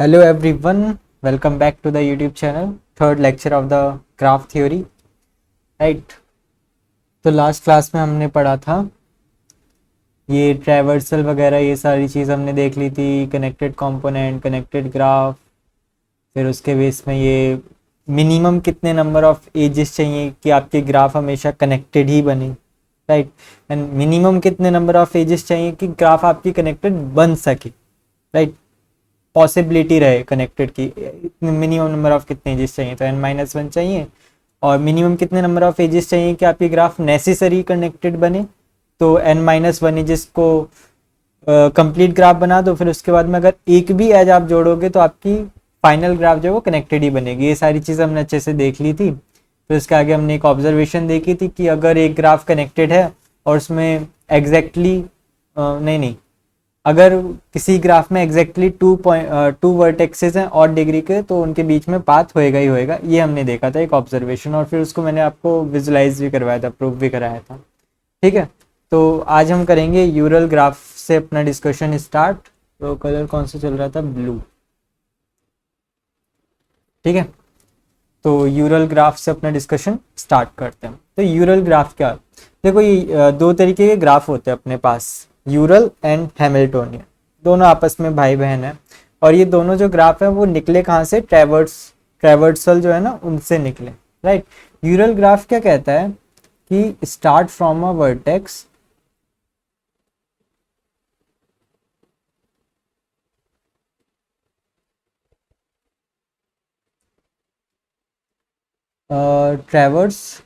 Hello everyone, welcome back to the YouTube channel, third lecture of the graph theory, right? तो last class में हमने पढ़ा था ये ट्रैवर्सल वगैरह, ये सारी चीज़ हमने देख ली थी, कनेक्टेड कंपोनेंट, कनेक्टेड ग्राफ। फिर उसके बेस में ये मिनिमम कितने नंबर ऑफ एजेस चाहिए कि आपके ग्राफ हमेशा कनेक्टेड ही बने, राइट? एंड मिनिमम कितने नंबर ऑफ एजेस चाहिए कि ग्राफ आपकी कनेक्टेड बन सके, राइट? पॉसिबिलिटी रहे कनेक्टेड की। मिनिमम नंबर ऑफ कितने एजेस चाहिए, तो n-1 चाहिए। और मिनिमम कितने नंबर ऑफ एजेस चाहिए कि आपकी ग्राफ नेसेसरी कनेक्टेड बने, तो n-1 एजेस को कंप्लीट ग्राफ बना दो। फिर उसके बाद में अगर एक भी एज आप जोड़ोगे तो आपकी फाइनल ग्राफ जो है वो कनेक्टेड ही बनेगी। ये सारी चीज़ हमने अच्छे से देख ली थी। फिर उसके आगे हमने एक ऑब्जर्वेशन देखी थी कि अगर एक ग्राफ कनेक्टेड है और उसमें एग्जैक्टली नहीं, अगर किसी ग्राफ में एग्जैक्टली टू वर्टेक्सेस हैं और डिग्री के, तो उनके बीच में पाथ होएगा ही होएगा। ये हमने देखा था एक ऑब्जर्वेशन, और फिर उसको मैंने आपको विजुलाइज भी करवाया था, प्रूफ भी कराया था। ठीक है, तो आज हम करेंगे यूरल ग्राफ से अपना डिस्कशन स्टार्ट। तो कलर कौन सा चल रहा था? ब्लू। ठीक है, तो यूरल ग्राफ से अपना डिस्कशन स्टार्ट करते हैं। तो यूरल ग्राफ क्या? देखो, ये दो तरीके के ग्राफ होते हैं अपने पास, यूरल एंड हैमिल्टोनियन। दोनों आपस में भाई बहन है। और ये दोनों जो ग्राफ है वो निकले कहाँ से? ट्रैवर्सल जो है ना, उनसे निकले, राइट? यूरल ग्राफ क्या कहता है कि start from a vertex traverse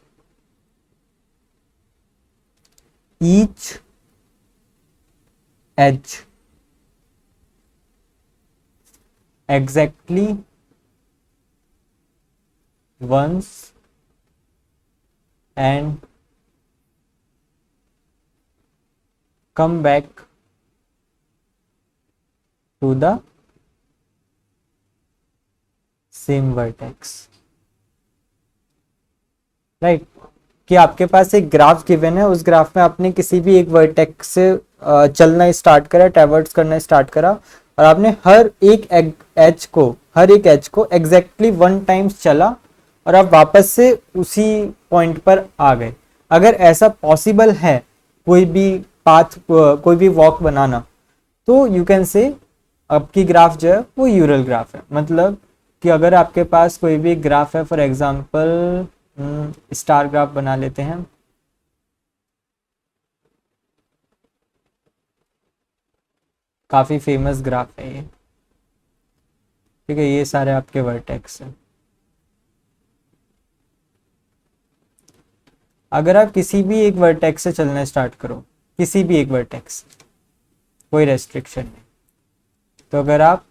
each edge exactly once and come back to the same vertex, right? कि आपके पास एक ग्राफ गिवन है, उस ग्राफ में आपने किसी भी एक वर्टेक्स से चलना स्टार्ट करा, ट्रैवर्स करना स्टार्ट करा, और आपने हर एक एज को एग्जैक्टली वन टाइम्स चला और आप वापस से उसी पॉइंट पर आ गए। अगर ऐसा पॉसिबल है कोई भी पाथ, कोई भी वॉक बनाना, तो यू कैन से आपकी ग्राफ जो है वो यूरल ग्राफ है। मतलब कि अगर आपके पास कोई भी ग्राफ है, फॉर एग्जांपल स्टार ग्राफ बना लेते हैं। काफी फेमस ग्राफ है ये। ठीक है, ये सारे आपके वर्टेक्स हैं। अगर आप किसी भी एक वर्टेक्स से चलना स्टार्ट करो, किसी भी एक वर्टेक्स, कोई रेस्ट्रिक्शन नहीं, तो अगर आप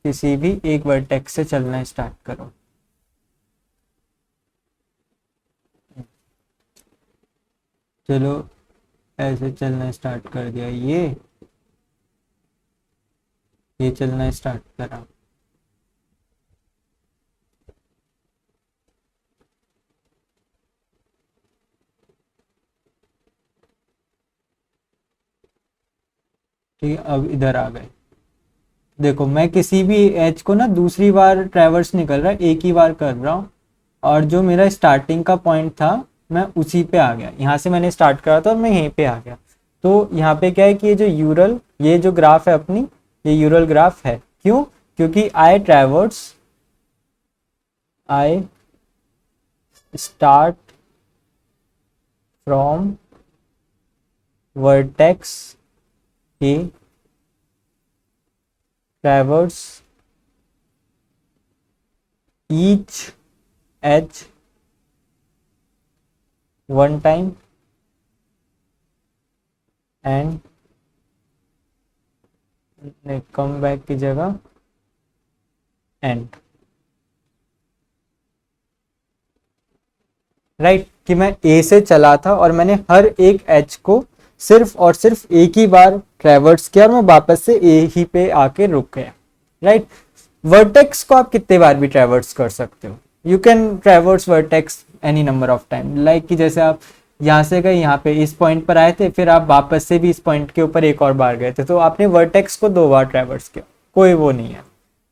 किसी भी एक वर्टेक्स से चलना स्टार्ट करो, चलो ऐसे चलना स्टार्ट कर दिया, ये चलना स्टार्ट करा, ठीक है, अब इधर आ गए। देखो, मैं किसी भी एज को ना दूसरी बार ट्रैवर्स निकल रहा है, एक ही बार कर रहा हूँ, और जो मेरा स्टार्टिंग का पॉइंट था मैं उसी पे आ गया। यहाँ से मैंने स्टार्ट करा था और मैं यहीं पे आ गया। तो यहाँ पे क्या है कि ये जो ग्राफ है अपनी, ये यूरल ग्राफ है। क्यों? क्योंकि I start from vertex A, traverse each edge one time and come back की जगह एंड, राइट? कि मैं ए से चला था और मैंने हर एक एज को सिर्फ और सिर्फ एक ही बार ट्रैवर्स किया और मैं वापस से ए ही पे आके रुक गया, राइट? वर्टेक्स को आप कितने बार भी ट्रैवर्स कर सकते हो। You can traverse vertex any number of time. Like कि जैसे आप यहाँ से गए, यहाँ पे इस पॉइंट पर आए थे, फिर आप वापस से भी इस पॉइंट के ऊपर एक और बार गए थे, तो आपने वर्टेक्स को 2 बार ट्रैवर्स किया, कोई वो नहीं है।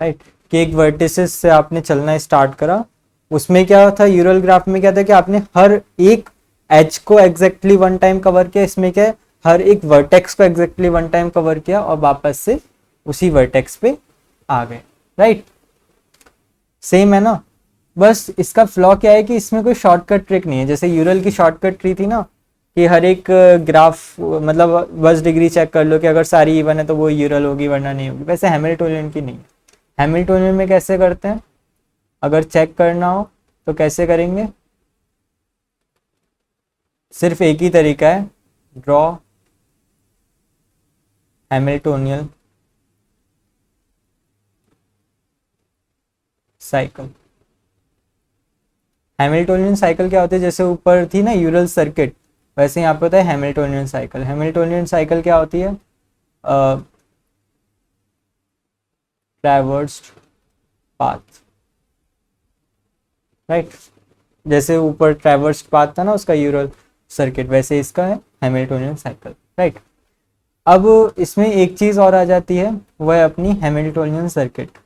राइट, कि एक वर्टिसेस से आपने चलना स्टार्ट करा, उसमें क्या था, यूरल ग्राफ में क्या था कि आपने हर एक एज को एग्जैक्टली वन टाइम कवर किया, इसमें क्या है, हर एक वर्टेक्स को एग्जैक्टली वन टाइम कवर किया और वापस से उसी वर्टेक्स पे आ गए। राइट, सेम है ना, बस इसका फ्लॉ क्या है कि इसमें कोई शॉर्टकट ट्रिक नहीं है। जैसे यूरल की शॉर्टकट ट्री थी ना, कि हर एक ग्राफ मतलब बस डिग्री चेक कर लो कि अगर सारी इवन है तो वो यूरल होगी वरना नहीं होगी, वैसे हैमिल्टोनियन की नहीं है। हैमिल्टोनियन में कैसे करते हैं, अगर चेक करना हो तो कैसे करेंगे, सिर्फ एक ही तरीका है, draw Hamiltonian cycle. Hamiltonian cycle क्या होती है, जैसे ऊपर थी ना यूरल सर्किट, वैसे यहाँ पे होता है हैमिल्टोनियन साइकिल। हैमिल्टोनियन साइकिल क्या होती है, ट्रैवर्स्ड पाथ। राइट, जैसे ऊपर ट्रैवर्स्ड पाथ था ना उसका यूरल सर्किट, वैसे इसका है हैमिल्टोनियन साइकिल। राइट, अब इसमें एक चीज और आ जाती है, वह है अपनी हैमिल्टोनियन सर्किट।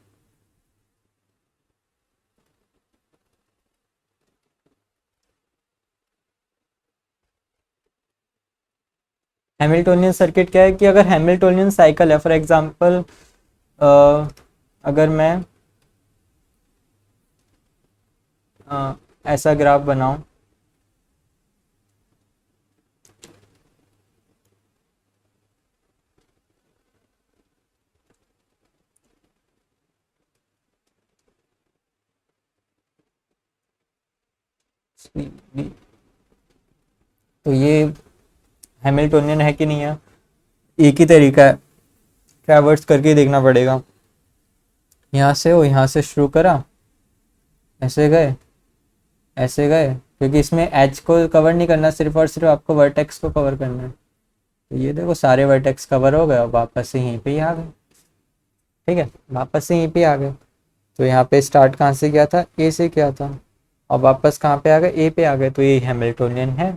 हैमिल्टोनियन सर्किट क्या है कि अगर हैमिल्टोनियन साइकिल है, फॉर एग्जांपल अगर मैं ऐसा ग्राफ बनाऊं, तो ये हैमिल्टोनियन है कि नहीं है, एक ही तरीका है, ट्रैवर्स करके देखना पड़ेगा। यहाँ से हो, यहाँ से शुरू करा, ऐसे गए, ऐसे गए, क्योंकि इसमें एच को कवर नहीं करना, सिर्फ और सिर्फ आपको वर्टेक्स को कवर करना है। तो ये देखो सारे वर्टेक्स कवर हो गए और वापस से यहीं पे ही आ गए। ठीक है, वापस से यहीं पे आ गए। तो यहाँ पे स्टार्ट कहाँ से किया था, ए से किया था, और वापस कहाँ पे आ गए, ए पे आ गए, तो ये हैमिल्टोनियन है।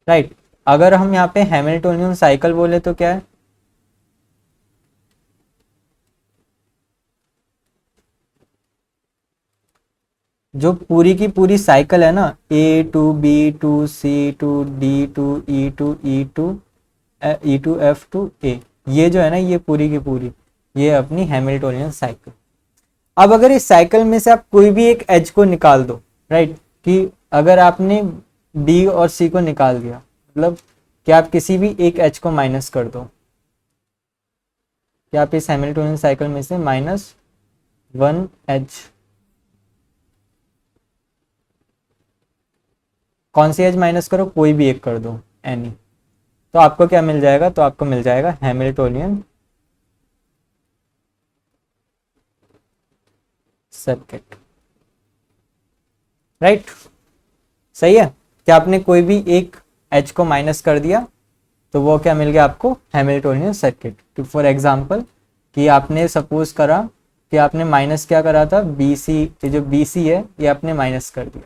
राइट, अगर हम यहाँ पे हैमिल्टोनियन साइकिल बोले तो क्या है, जो पूरी की पूरी साइकिल है ना, A to B to C to D to E to E to E to F to A, ये जो है ना, ये पूरी की पूरी, ये अपनी हैमिल्टोनियन साइकिल। अब अगर इस साइकिल में से आप कोई भी एक एज को निकाल दो, राइट, कि अगर आपने बी और सी को निकाल दिया, मतलब कि आप किसी भी एक एच को माइनस कर दो, कि आप इस हैमिल्टोनियन साइकिल में से माइनस वन एच, कौन सी एज माइनस करो, कोई भी एक कर दो, एनी, तो आपको क्या मिल जाएगा, तो आपको मिल जाएगा हैमिल्टोनियन सर्किट। राइट, सही है, कि आपने कोई भी एक एच को माइनस कर दिया तो वो क्या मिल गया आपको, हैमिल्टोनियन सर्किट। तो फॉर एग्जांपल कि आपने सपोज करा कि आपने माइनस क्या करा था, बी सी, ये जो बी सी है ये आपने माइनस कर दिया,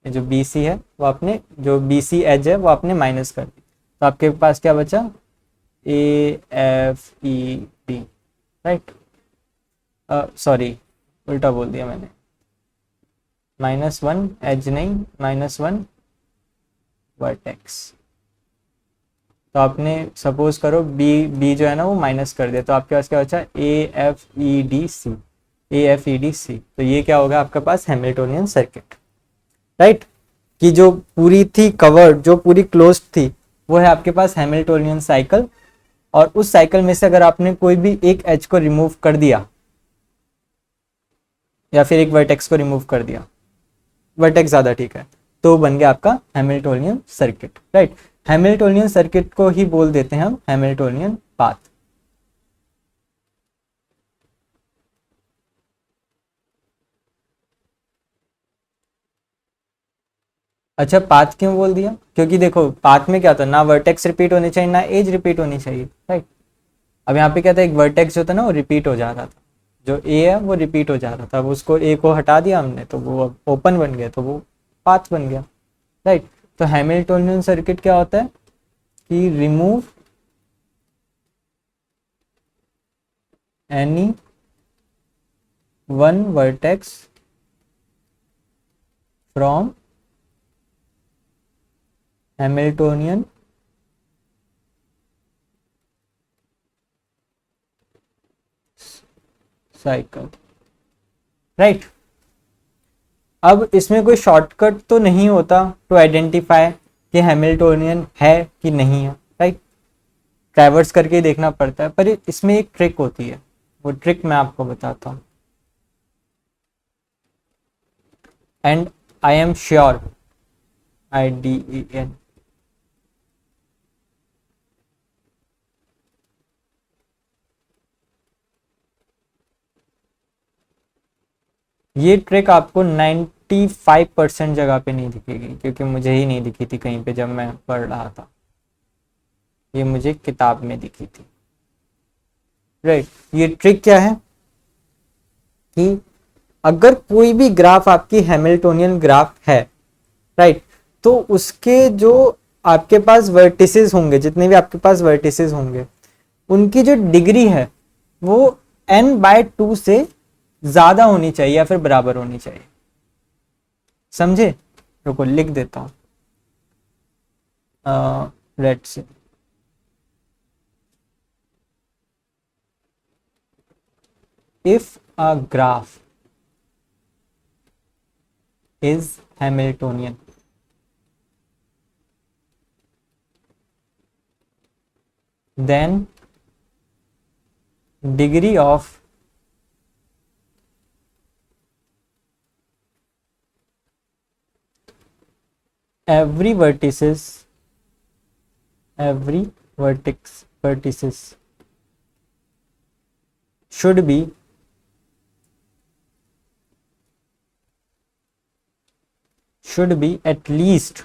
ये जो बी सी है वो आपने, जो बी सी एज है वो आपने माइनस कर दी, तो आपके पास क्या बचा, A F E D. Right, sorry उल्टा बोल दिया मैंने, माइनस वन एज नहीं, माइनस वन वर्टेक्स। तो आपने सपोज करो बी बी जो है ना वो माइनस कर दिया, तो आपके पास क्या बचा, A F E D C, A F E D C, तो ये क्या होगा आपके पास, हैमिल्टोनियन सर्किट। राइट, कि जो पूरी थी कवर्ड, जो पूरी क्लोज्ड थी, वो है आपके पास हैमिल्टोनियन साइकिल। और उस साइकिल में से अगर आपने कोई भी एक एच को रिमूव कर दिया या फिर एक वर्टेक्स को रिमूव कर दिया, वर्टेक्स ज्यादा ठीक है, तो बन गया आपका Hamiltonian circuit. Right, Hamiltonian circuit को ही बोल देते हैं हम हैमिल्टोनियन पाथ। अच्छा, पाथ क्यों बोल दिया, क्योंकि देखो पाथ में क्या था, ना वर्टेक्स रिपीट होनी चाहिए ना एज रिपीट होनी चाहिए। राइट, अब यहाँ पे क्या था, एक वर्टेक्स जो था ना वो रिपीट हो जा रहा था, जो ए है वो रिपीट हो जा रहा था, अब उसको ए को हटा दिया हमने तो वो ओपन बन गया, तो वो पाथ बन गया। राइट, तो हैमिल्टोनियन सर्किट क्या होता है कि remove any one vertex from Hamiltonian cycle, right. अब इसमें कोई शॉर्टकट तो नहीं होता टू आइडेंटिफाई कि हैमिल्टोनियन है कि नहीं है, राइट। ट्रैवर्स करके ही देखना पड़ता है, पर इसमें एक ट्रिक होती है, वो ट्रिक मैं आपको बताता हूँ। And I am sure, IDEN, ये ट्रिक आपको 95% जगह पे नहीं दिखेगी, क्योंकि मुझे ही नहीं दिखी थी कहीं पे जब मैं पढ़ रहा था, ये मुझे किताब में दिखी थी, राइट। ये ट्रिक क्या है कि अगर कोई भी ग्राफ आपकी हैमिल्टोनियन ग्राफ है, राइट, तो उसके जो आपके पास वर्टिसेस होंगे, जितने भी आपके पास वर्टिसेस होंगे, उनकी जो डिग्री है वो n/2 से ज्यादा होनी चाहिए या फिर बराबर होनी चाहिए। समझे? रुको लिख देता हूं। Let's say if a graph is Hamiltonian, then degree of every vertices should be at least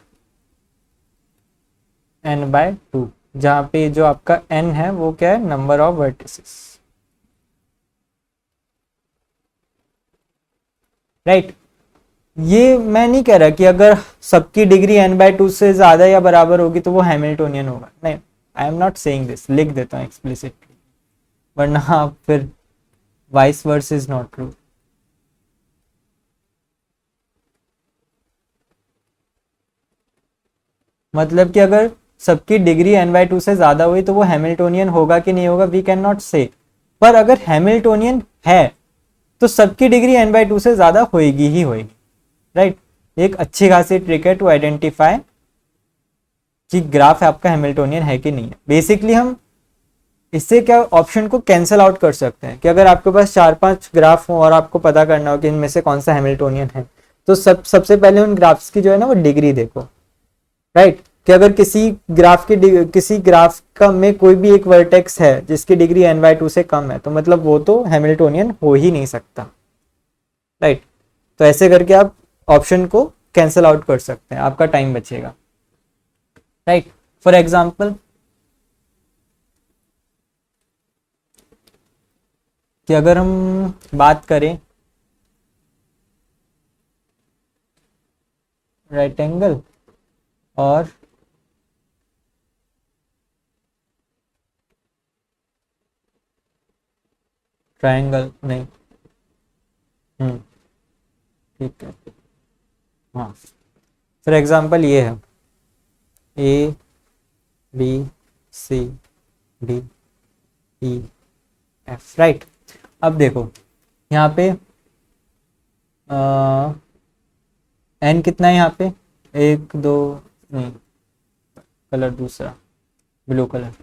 n/2, जहां पे जो आपका n है वो क्या है, नंबर ऑफ वर्टिसेस, राइट। ये मैं नहीं कह रहा कि अगर सबकी डिग्री n/2 से ज्यादा या बराबर होगी तो वो हैमिल्टोनियन होगा, नहीं, I am not saying this, लिख देता हूँ एक्सप्लिसिटली, वरना आप फिर vice versa is not true. मतलब कि अगर सबकी डिग्री n/2 से ज्यादा हुई तो वो हैमिल्टोनियन होगा कि नहीं होगा, वी कैन नॉट से। पर अगर हैमिल्टोनियन है तो सबकी डिग्री n/2 से ज्यादा होएगी ही होएगी, राइट। एक अच्छी खासी ट्रिक है टू आइडेंटिफाई कि ग्राफ आपका हैमिल्टोनियन है कि नहीं है। बेसिकली हम इससे क्या ऑप्शन को कैंसिल आउट कर सकते हैं कि अगर आपके पास 4-5 ग्राफ हो और आपको पता करना हो कि इनमें से कौन सा हैमिल्टोनियन है, तो सबसे पहले उन ग्राफ्स की जो है ना वो डिग्री देखो, राइट। कि अगर किसी ग्राफ का में कोई भी एक वर्टेक्स है जिसकी डिग्री n/2 से कम है, तो मतलब वो तो हैमिल्टोनियन हो ही नहीं सकता, राइट। तो ऐसे करके आप ऑप्शन को कैंसिल आउट कर सकते हैं, आपका टाइम बचेगा, राइट। फॉर एग्जाम्पल कि अगर हम बात करें राइट एंगल और ट्रायंगल, नहीं, ठीक है, हाँ। फॉर एग्जाम्पल ये है ABCDEF, राइट। अब देखो यहाँ पे n कितना है, यहाँ पे 1 2, नहीं, कलर दूसरा, ब्लू कलर,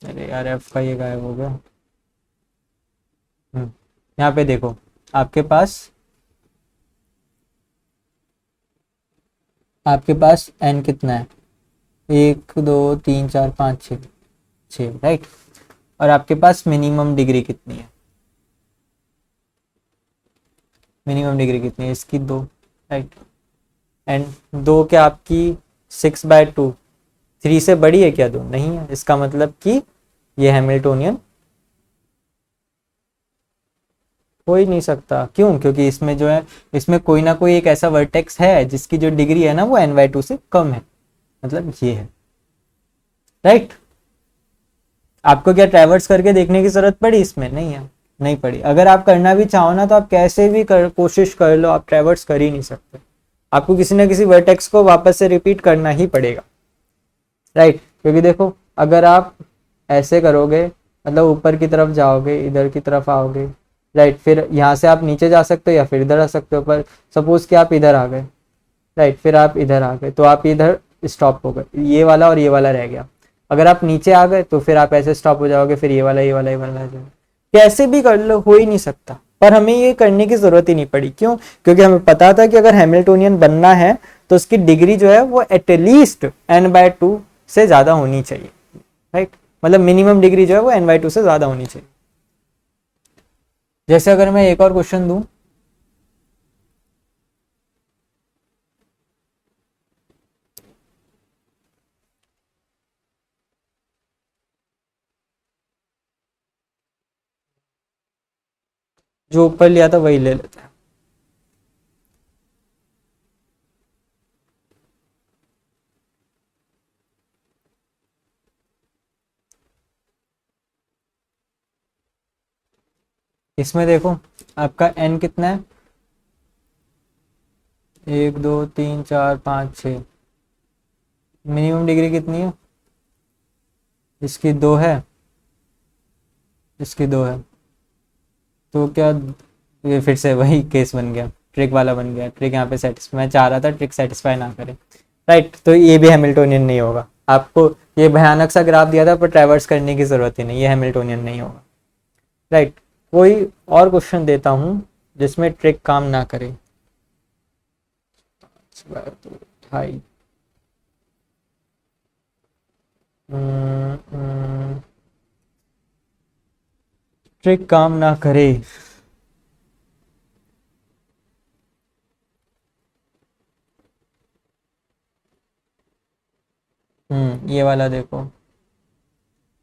अरे यार f का ये गायब हो गया। यहाँ पे देखो आपके पास n कितना है, 1 2 3 4 5 6, राइट। और आपके पास मिनिमम डिग्री कितनी है, इसकी 2, राइट। एंड 2 क्या आपकी 6/2 3 से बड़ी है क्या, 2 नहीं है, इसका मतलब कि ये हैमिल्टोनियन हो ही नहीं सकता। क्यों? क्योंकि इसमें कोई ना कोई एक ऐसा वर्टेक्स है जिसकी जो डिग्री है ना वो n/2 से कम है, मतलब ये है, राइट। आपको क्या ट्रैवर्स करके देखने की जरूरत पड़ी इसमें? नहीं है, नहीं पड़ी। अगर आप करना भी चाहो ना तो आप कैसे भी कोशिश कर लो, आप ट्रैवर्स कर ही नहीं सकते। आपको किसी ना किसी वर्टेक्स को वापस से रिपीट करना ही पड़ेगा, राइट। क्योंकि देखो, अगर आप ऐसे करोगे, मतलब ऊपर की तरफ जाओगे, इधर की तरफ आओगे, राइट, फिर यहाँ से आप नीचे जा सकते हो या फिर इधर आ सकते हो। पर सपोज कि आप इधर आ गए, राइट, फिर आप इधर आ गए, तो आप इधर स्टॉप हो गए, ये वाला और ये वाला रह गया। अगर आप नीचे आ गए तो फिर आप ऐसे स्टॉप हो जाओगे, फिर ये वाला ये वाला ये वाला कैसे भी कर लो, हो ही नहीं सकता। पर हमें ये करने की जरूरत ही नहीं पड़ी, क्यों? क्योंकि हमें पता था कि अगर हैमिल्टोनियन बनना है तो उसकी डिग्री जो है वो एटलीस्ट n/2 से ज्यादा होनी चाहिए, राइट। मतलब मिनिमम डिग्री जो है वो n/2 से ज्यादा होनी चाहिए। जैसे अगर मैं एक और क्वेश्चन दूं, जो ऊपर लिया था वही ले लेते हैं। इसमें देखो आपका n कितना है, 1 2 3 4 5 6। मिनिमम डिग्री कितनी है? इसकी 2 है, इसकी 2 है। तो क्या ये फिर से वही केस बन गया, ट्रिक वाला बन गया। ट्रिक यहाँ पे सेटिस्फाई, मैं चाह रहा था ट्रिक सेटिस्फाई ना करे, राइट। तो ये भी हैमिल्टोनियन नहीं होगा। आपको ये भयानक सा ग्राफ दिया था पर ट्रैवर्स करने की जरूरत ही नहीं, ये हैमिल्टोनियन नहीं होगा, राइट। कोई और क्वेश्चन देता हूँ जिसमें ट्रिक काम ना करे। 2.5 ट्रिक काम ना करे। ये वाला देखो,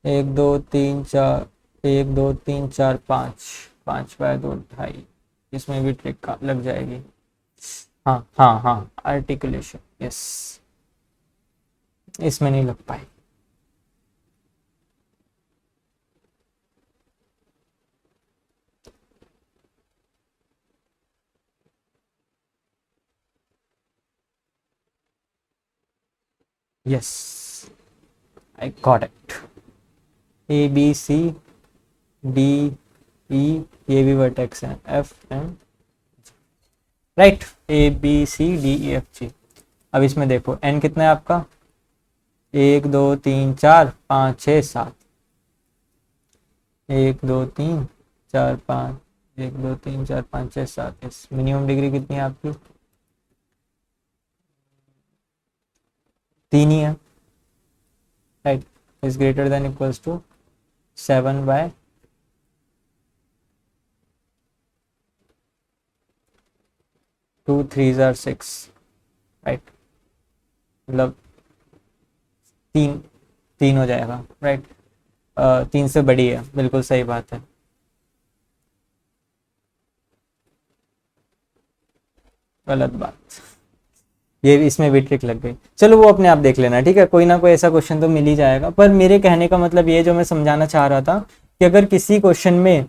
1 2 3 4, 1 2 3 4 5, 5/2.5। इसमें भी ट्रिक का लग जाएगी। हाँ हाँ हाँ, आर्टिकुलेशन, यस, इसमें नहीं लग पाई। Yes, I got it. A B C D E, ये भी वर्टेक्स है, F M, right. A B C D E F G। अब इसमें देखो n कितना है आपका, 1 2 3 4 5 6 7। 1 2 3 4 5, 1 2 3 4 5 6 7। यस, मिनिमम डिग्री कितनी है आपकी? 3 ही है, right. Is greater than equals to 7/2 3s are 6, right. मतलब 3, 3 हो जाएगा, राइट। 3 से बड़ी है, बिल्कुल सही बात है। गलत बात, ये इसमें भी ट्रिक लग गई। चलो वो अपने आप देख लेना, ठीक है। कोई ना कोई ऐसा क्वेश्चन तो मिल ही जाएगा। पर मेरे कहने का मतलब ये जो मैं समझाना चाह रहा था कि अगर किसी क्वेश्चन में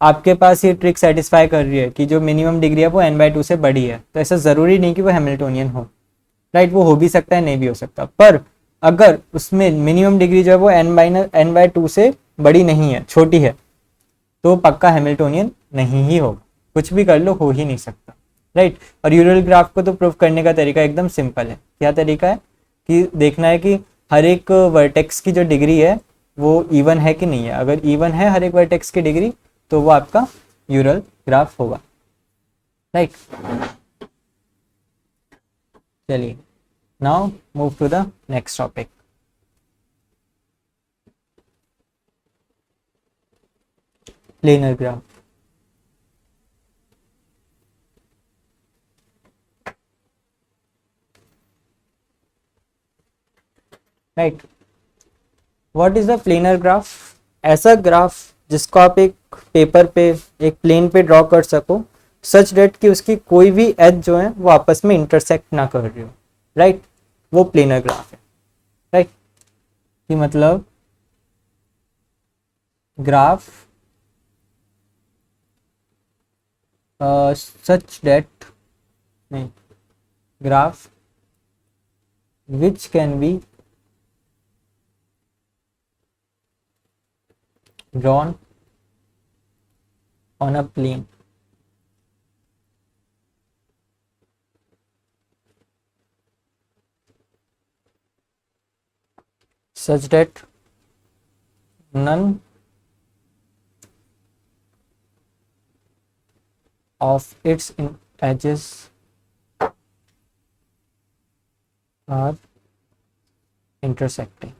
आपके पास ये ट्रिक सेटिस्फाई कर रही है कि जो मिनिमम डिग्री है वो n/2 से बड़ी है, तो ऐसा जरूरी नहीं कि वो हैमिल्टोनियन हो, राइट। वो हो भी सकता है, नहीं भी हो सकता। पर अगर उसमें मिनिमम डिग्री जो है वो n/2 से बड़ी नहीं है, छोटी है, तो पक्का हैमिल्टोनियन नहीं ही होगा। कुछ भी कर लो, हो ही नहीं सकता, राइट। और यूरल ग्राफ को तो प्रूव करने का तरीका एकदम सिंपल है। क्या तरीका है? कि देखना है कि हर एक वर्टेक्स की जो डिग्री है वो इवन है कि नहीं है। अगर इवन है हर एक वर्टेक्स की डिग्री तो वो आपका यूरल ग्राफ होगा, राइट। चलिए, now move to the next topic, planar graph. Right, what is the planar graph? ऐसा ग्राफ जिसको आप एक पेपर पे, एक प्लेन पे ड्रॉ कर सको, सच डेट कि उसकी कोई भी एज जो है वो आपस में इंटरसेक्ट ना कर रही हो, राइट। वो प्लेनर ग्राफ है, राइट। कि मतलब ग्राफ सच डेट, नहीं, graph which can be drawn on a plane such that none of its edges are intersecting,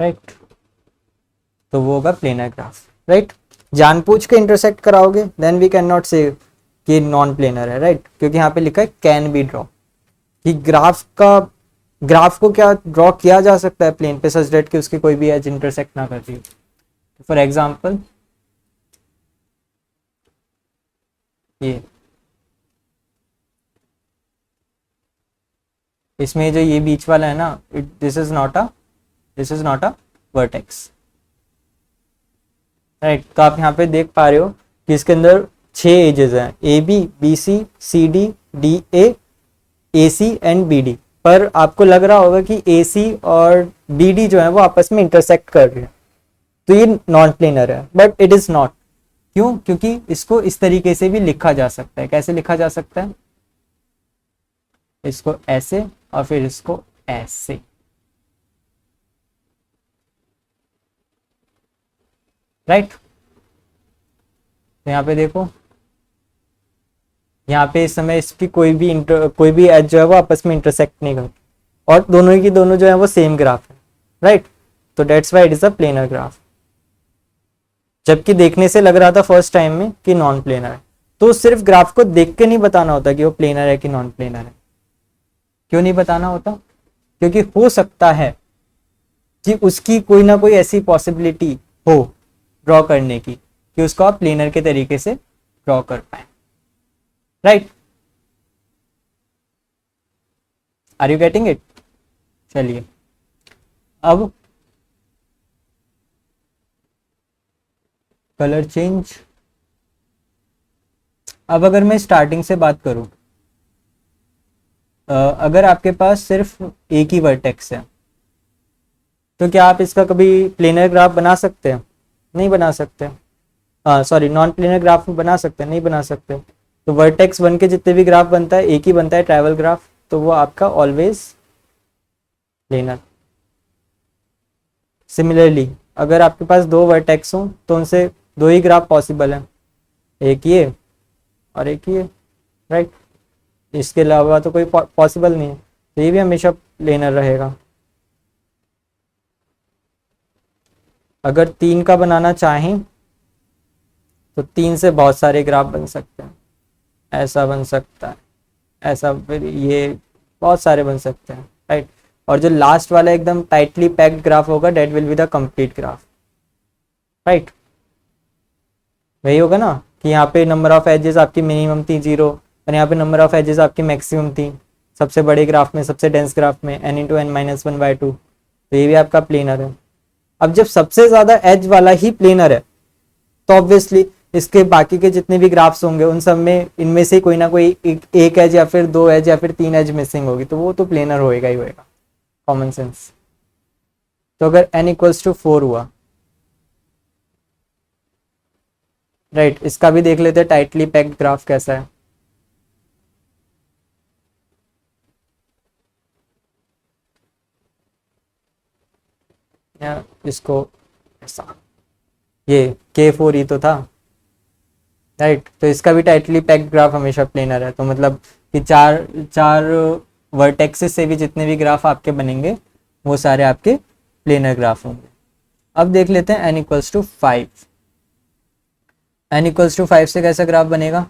right. तो वो होगा प्लेनर ग्राफ, राइट। जानबूझ के इंटरसेक्ट कराओगे देन वी कैन नॉट से कि नॉन प्लेनर है, राइट, क्योंकि यहाँ पे लिखा है कैन बी ड्रॉ, कि ग्राफ को क्या ड्रॉ किया जा सकता है प्लेन पे सच दैट कि उसकी कोई भी एज इंटरसेक्ट ना करती हो। फॉर एग्जांपल ये इसमें जो ये बीच वाला है ना, this is not a vertex, right. तो आप यहाँ पे देख पा रहे हो कि इसके अंदर 6 एजेस हैं, A B, B C, C D, D A C and B D. पर आपको लग रहा होगा कि ए सी और बी डी जो है वो आपस में इंटरसेक्ट कर रहे हैं, तो ये नॉन प्लेनर है, बट इट इज नॉट। क्यों? क्योंकि इसको इस तरीके से भी लिखा जा सकता है। कैसे लिखा जा सकता है? इसको ऐसे और फिर इसको ऐसे, राइट। तो यहाँ पे देखो, यहाँ पे इस समय इसकी कोई भी एज जो है वो आपस में इंटरसेक्ट नहीं करती, और दोनों की दोनों जो है वो सेम ग्राफ है, राइट। तो that's why it is a planar graph. जबकि देखने से लग रहा था फर्स्ट टाइम में कि नॉन प्लेनर है। तो सिर्फ ग्राफ को देख के नहीं बताना होता कि वो प्लेनर है कि नॉन प्लेनर है। क्यों नहीं बताना होता? क्योंकि हो सकता है कि उसकी कोई ना कोई ऐसी पॉसिबिलिटी हो ड्रॉ करने की कि उसको आप प्लेनर के तरीके से ड्रॉ कर पाए, right. Are you getting it? चलिए अब कलर चेंज। अब अगर मैं स्टार्टिंग से बात करूं, अगर आपके पास सिर्फ एक ही वर्टेक्स है तो क्या आप इसका कभी प्लेनर ग्राफ बना सकते हैं? नहीं बना सकते। सॉरी, नॉन प्लेनर ग्राफ बना सकते हैं? नहीं बना सकते। तो वर्टेक्स 1 के जितने भी ग्राफ बनता है एक ही बनता है ट्रैवल ग्राफ, तो वो आपका ऑलवेज प्लेनर। सिमिलरली अगर आपके पास 2 वर्टेक्स हों तो उनसे 2 ही ग्राफ पॉसिबल है, एक ये और एक ये, राइट। इसके अलावा तो कोई पॉसिबल नहीं है, तो ये भी हमेशा प्लेनर रहेगा। अगर 3 का बनाना चाहें तो 3 से बहुत सारे ग्राफ बन सकते हैं। ऐसा बन सकता है, ऐसा, फिर ये बहुत सारे बन सकते हैं, राइट। और जो लास्ट वाला एकदम टाइटली पैक्ड ग्राफ होगा that will be the complete graph, right. वही होगा ना कि यहाँ पे नंबर ऑफ एजेस आपकी मिनिमम थी 0 और यहाँ पे नंबर ऑफ एजेस आपकी मैक्सिमम थी सबसे बड़े ग्राफ में, सबसे डेंस ग्राफ में, n इंटू एन माइनस 1/2। तो ये भी आपका प्लेनर है। अब जब सबसे ज्यादा एज वाला ही प्लेनर है तो ऑब्वियसली इसके बाकी के जितने भी ग्राफ्स होंगे उन सब में इनमें से कोई ना कोई एक एज या फिर 2 एज या फिर 3 एज मिसिंग होगी, तो वो तो प्लेनर होएगा ही होएगा, कॉमन सेंस। तो अगर n इक्वल्स टू 4 हुआ, राइट, इसका भी देख लेते हैं टाइटली पैक्ड ग्राफ कैसा है। या इसको ऐसा, ये K4 ही तो था, राइट। तो इसका भी टाइटली पैक्ड ग्राफ हमेशा प्लेनर है। तो मतलब कि चार चार वर्टेक्सेस से भी जितने भी ग्राफ आपके बनेंगे वो सारे आपके प्लेनर ग्राफ होंगे। अब देख लेते हैं n equals to 5। n equals to 5 से कैसा ग्राफ बनेगा?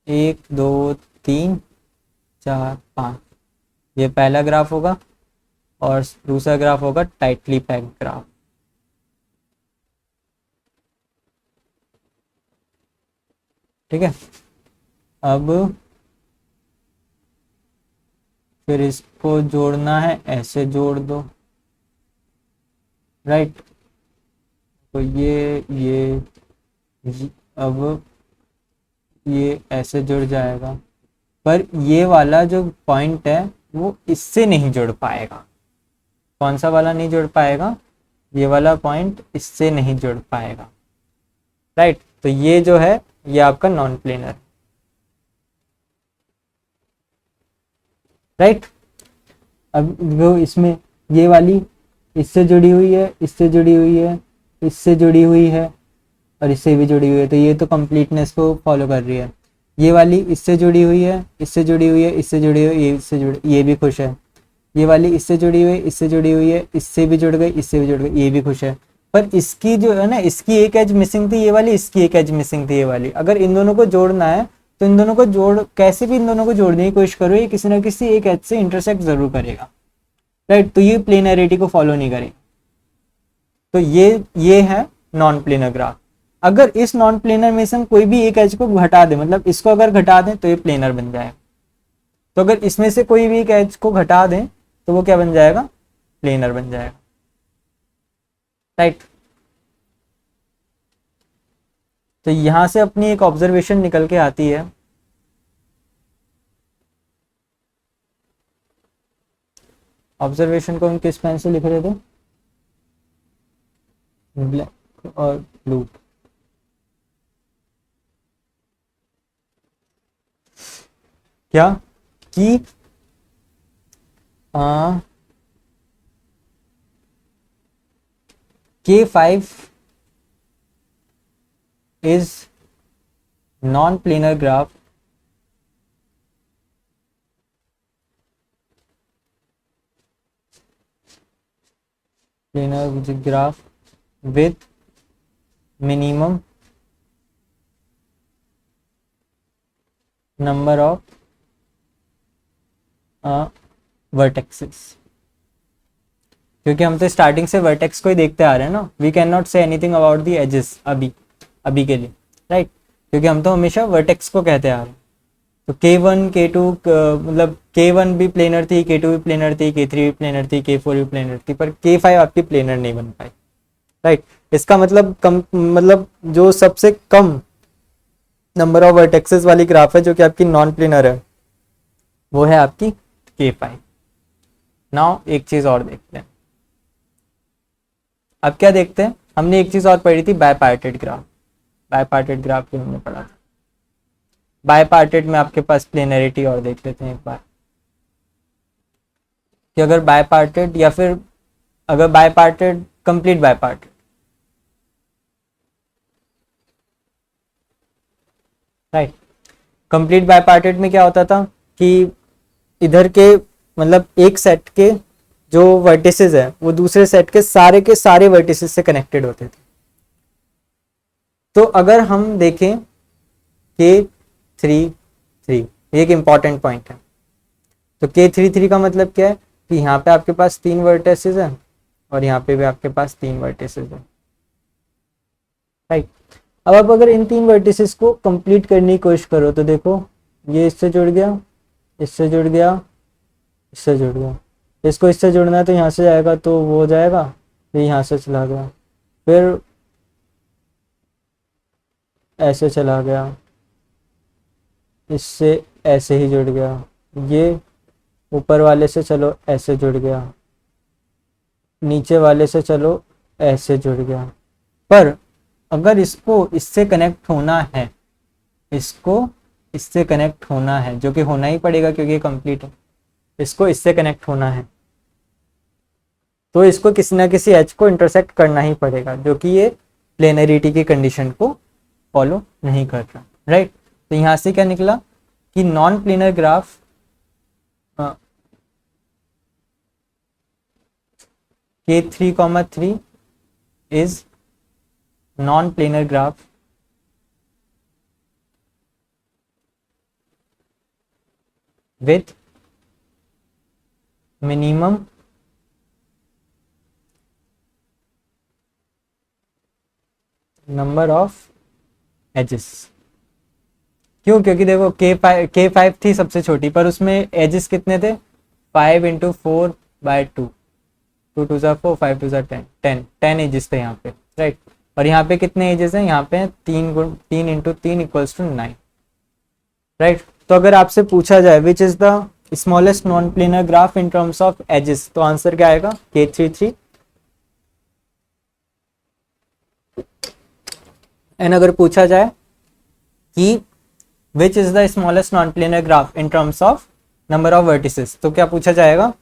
1 2 3 4 5, ये पहला ग्राफ होगा और दूसरा ग्राफ होगा टाइटली पैक्ड ग्राफ। ठीक है, अब फिर इसको जोड़ना है, ऐसे जोड़ दो, राइट। तो अब ये ऐसे जुड़ जाएगा, पर ये वाला जो पॉइंट है वो इससे नहीं जुड़ पाएगा। कौन सा वाला नहीं जुड़ पाएगा? ये वाला पॉइंट इससे नहीं जुड़ पाएगा, राइट। तो ये जो है ये आपका नॉन प्लेनर, राइट। अब वो इसमें ये वाली इससे जुड़ी हुई है, इससे जुड़ी हुई है, इससे जुड़ी हुई है, और इससे भी जुड़ी हुई है, तो ये तो कंप्लीटनेस को फॉलो कर रही है। ये वाली इससे जुड़ी हुई है, इससे जुड़ी हुई है, इससे जुड़ी हुई है, ये इससे जुड़ी, ये भी खुश है। ये वाली इससे जुड़ी हुई है, इससे जुड़ी हुई है, इससे भी जुड़ गई, इससे भी जुड़ गई, ये भी खुश है। पर इसकी जो है ना, इसकी एक एज मिसिंग थी, ये वाली, इसकी एक एज मिसिंग थी, ये वाली। अगर इन दोनों को जोड़ना है तो इन दोनों को जोड़, कैसे भी इन दोनों को जोड़ने की कोशिश करो, ये किसी ना किसी एक एज से इंटरसेक्ट जरूर करेगा, राइट। तो ये प्लेनरिटी को फॉलो नहीं करेगा। तो ये है नॉन प्लेनर ग्राफ। अगर इस नॉन प्लेनर में से हम कोई भी एक एज को घटा दें, मतलब इसको अगर घटा दें तो ये प्लेनर बन जाएगा। तो अगर इसमें से कोई भी एक एज को घटा दें तो वो क्या बन जाएगा? प्लेनर बन जाएगा, राइट। तो यहां से अपनी एक ऑब्जर्वेशन निकल के आती है। ऑब्जर्वेशन को हम किस पेन से लिख रहे थे? ब्लैक और ब्लू। क्या कि K5 is non-planar graph with minimum number of vertices। क्योंकि हम तो स्टार्टिंग से वर्टेक्स को ही देखते आ रहे हैं ना, we can not say anything about the edges अभी के लिए, राइट। क्योंकि हम तो हमेशा वर्टेक्स को कहते आ रहे हैं। तो K1 K2 मतलब K1 भी प्लेनर थी, K2 भी प्लेनर थी, K3 भी प्लेनर थी, K4 भी प्लेनर थी, पर K5 आपकी प्लेनर नहीं बन पाई, राइट। इसका मतलब मतलब जो सबसे कम नंबर ऑफ वर्टेक्सेस वाली ग्राफ है जो कि आपकी नॉन प्लेनर है, वो है आपकी K5। नाउ एक चीज और देखते हैं। अब क्या देखते हैं, हमने एक चीज और पढ़ी थी, बायपार्टेड ग्राफ। बायपार्टेड ग्राफ भी हमने पढ़ा था। बायपार्टेड में आपके पास प्लेनरिटी और देख लेते हैं एक बार, कि अगर बायपार्टेड या फिर अगर बायपार्टेड, कंप्लीट बायपार्टेड, राइट। कंप्लीट बायपार्टेड में क्या होता था कि इधर के मतलब एक सेट के जो वर्टिसेस है वो दूसरे सेट के सारे वर्टिसेस से कनेक्टेड होते थे। तो अगर हम देखें K3 एक इंपॉर्टेंट पॉइंट है। तो K3 का मतलब क्या है कि यहाँ पे आपके पास 3 वर्टिसेस हैं और यहाँ पे भी आपके पास 3 वर्टिसेस हैं, राइट। अब आप अगर इन 3 वर्टिसेस को कंप्लीट करने की कोशिश करो तो देखो, ये इससे जुड़ गया, इससे जुड़ गया, इससे जुड़ गया। इसको इससे जुड़ना है तो यहाँ से जाएगा तो वो हो जाएगा, ये यहाँ से चला गया, फिर ऐसे चला गया, इससे ऐसे ही जुड़ गया, ये ऊपर वाले से चलो ऐसे जुड़ गया, नीचे वाले से चलो ऐसे जुड़ गया। पर अगर इसको इससे कनेक्ट होना है, इसको इससे कनेक्ट होना है, जो कि होना ही पड़ेगा क्योंकि ये कंप्लीट है, इसको इससे कनेक्ट होना है तो इसको किसी ना किसी एच को इंटरसेक्ट करना ही पड़ेगा, जो कि ये प्लेनरिटी की कंडीशन को फॉलो नहीं कर रहा, राइट। तो यहां से क्या निकला कि non planar graph K3, 3 is non-planar graph with minimum number of edges। क्यों? क्योंकि देखो K5 थी सबसे छोटी, पर उसमें एजेस कितने थे? 5 × 4/2, 2 2 4 5 2 10, 10 एजेस थे यहाँ पे, राइट। और यहाँ पे कितने एजेस हैं? यहाँ पे 3 × 3 = 9, राइट। तो अगर आपसे पूछा जाए which is the smallest non planar graph in terms of edges, तो आंसर क्या आएगा? K33। एंड अगर पूछा जाए कि which is the smallest non planar graph in terms of number of vertices, तो क्या पूछा जाएगा?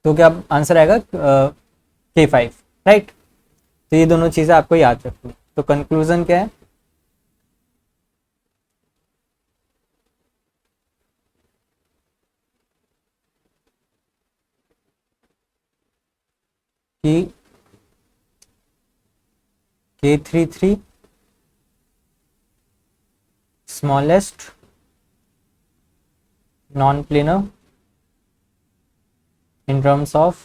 तो क्या आंसर आएगा? K5, right. तो ये दोनों चीजें आपको याद रखनी। तो कंक्लूजन क्या है? कि K33 smallest non planar in terms of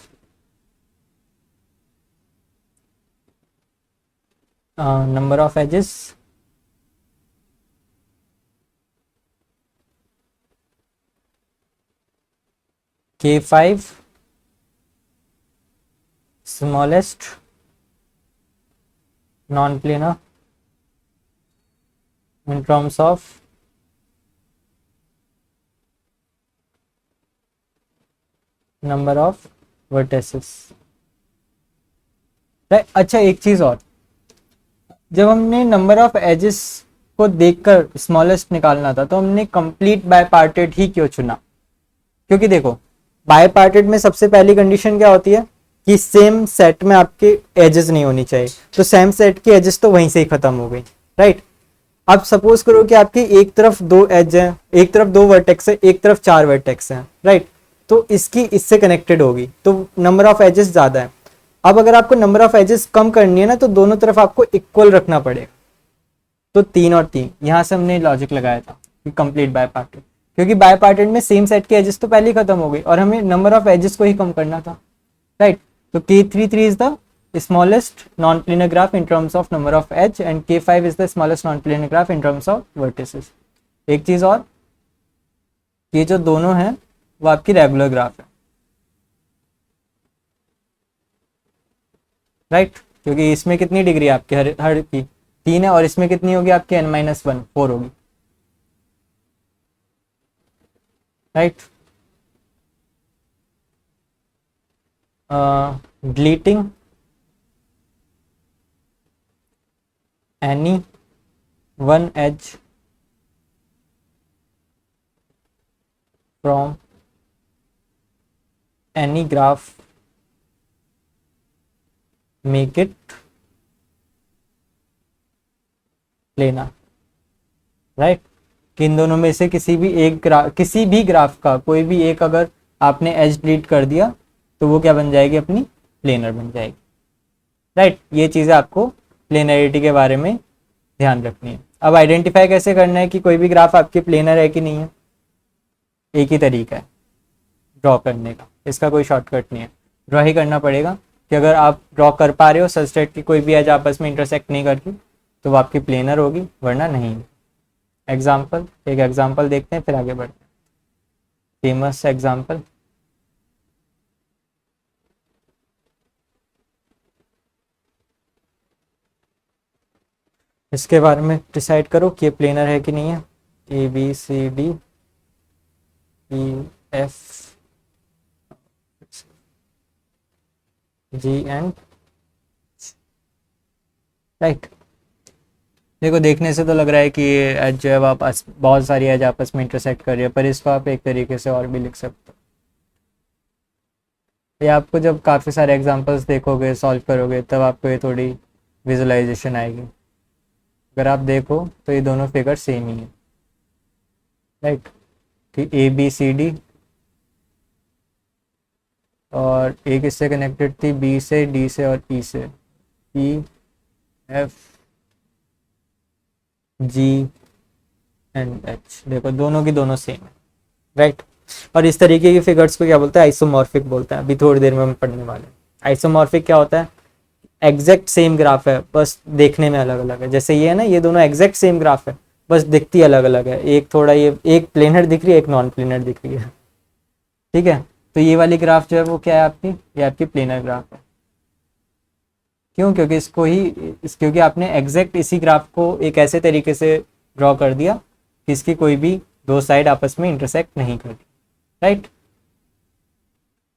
number of edges, K5 smallest non-planar in terms of number of vertices, right. अच्छा एक चीज और, जब हमने नंबर ऑफ एजेस को देखकर स्मॉलेस्ट निकालना था तो हमने कंप्लीट बायपार्टेड ही क्यों चुना? क्योंकि देखो बायपार्टेड में सबसे पहली कंडीशन क्या होती है कि सेम सेट में आपके एजेस नहीं होनी चाहिए, तो सेम सेट की एजेस तो वहीं से ही खत्म हो गई, राइट। अब सपोज करो कि आपकी एक तरफ 2 एज है, एक तरफ 2 वर्टेक्स है, एक तरफ 4 वर्टेक्स है, राइट। तो इसकी इससे कनेक्टेड होगी तो नंबर ऑफ एजेस ज्यादा है। अब अगर आपको नंबर ऑफ एजेस कम करनी है ना तो दोनों तरफ आपको इक्वल रखना पड़ेगा। तो 3 और 3 यहां से हमने लॉजिक लगाया था कि कंप्लीट बायपार्टेड, क्योंकि बायपार्टेड में सेम सेट के एजेस तो पहले ही खत्म हो गई और हमें नंबर ऑफ एजेस को ही कम करना था, राइट। तो K33 is the smallest non-planar graph in terms of number of edge and K5 is the smallest non-planar graph in terms of vertices। एक चीज और, ये जो दोनों हैं वो आपकी रेगुलर ग्राफ है, राइट। क्योंकि इसमें कितनी डिग्री है आपकी हर की 3 है और इसमें कितनी होगी आपकी n-1 4 होगी, right. Deleting any one edge from any graph make it planar, right. कि इन दोनों में से किसी भी ग्राफ का कोई भी एक अगर आपने एज डिलीट कर दिया तो वो क्या बन जाएगी? अपनी प्लेनर बन जाएगी, राइट। ये चीजें आपको प्लेनरिटी के बारे में ध्यान रखनी है। अब आइडेंटिफाई कैसे करना है कि कोई भी ग्राफ आपकी प्लेनर है कि नहीं है? एक ही तरीका है ड्रॉ करने का, इसका कोई शॉर्टकट नहीं है, ड्रॉ ही करना पड़ेगा। कि अगर आप ड्रॉ कर पा रहे हो सच दैट कि कोई भी एज आपस में इंटरसेक्ट नहीं करती तो वो आपकी प्लेनर होगी, वरना नहीं। एक एग्जाम्पल देखते हैं फिर आगे बढ़ते हैं। फेमस एग्जाम्पल, इसके बारे में डिसाइड करो कि ये प्लेनर है कि नहीं है। ABCDEFGH, right. देखो देखने से तो लग रहा है कि ये एज जो है वापस बहुत सारी एज आपस में इंटरसेक्ट कर रही है, पर इसको आप एक तरीके से और भी लिख सकते हो। ये आपको जब काफ़ी सारे एग्जांपल्स देखोगे सॉल्व करोगे तब आपको ये थोड़ी विजुअलाइजेशन आएगी। अगर आप देखो तो ये दोनों फिगर सेम ही है, राइट। कि ABCD और एक इससे कनेक्टेड थी B से, D से और E से, EFGH। देखो दोनों की दोनों सेम है, राइट। और इस तरीके की फिगर्स को क्या बोलते हैं? आइसोमॉर्फिक बोलते हैं। अभी थोड़ी देर में हम पढ़ने वाले हैं। आइसोमॉर्फिक क्या होता है? एग्जैक्ट सेम ग्राफ है, बस देखने में अलग अलग है। जैसे ये है ना, ये दोनों एग्जैक्ट सेम ग्राफ है, बस दिखती अलग अलग है। एक थोड़ा ये एक प्लेनर दिख रही है, एक नॉन प्लेनर दिख रही है। ठीक है, तो ये वाली ग्राफ जो है वो क्या है आपकी, ये आपकी प्लेनर ग्राफ है। क्यों? क्योंकि क्योंकि आपने एग्जैक्ट इसी ग्राफ को एक ऐसे तरीके से ड्रॉ कर दिया कि इसकी कोई भी दो साइड आपस में इंटरसेक्ट नहीं करती। राइट,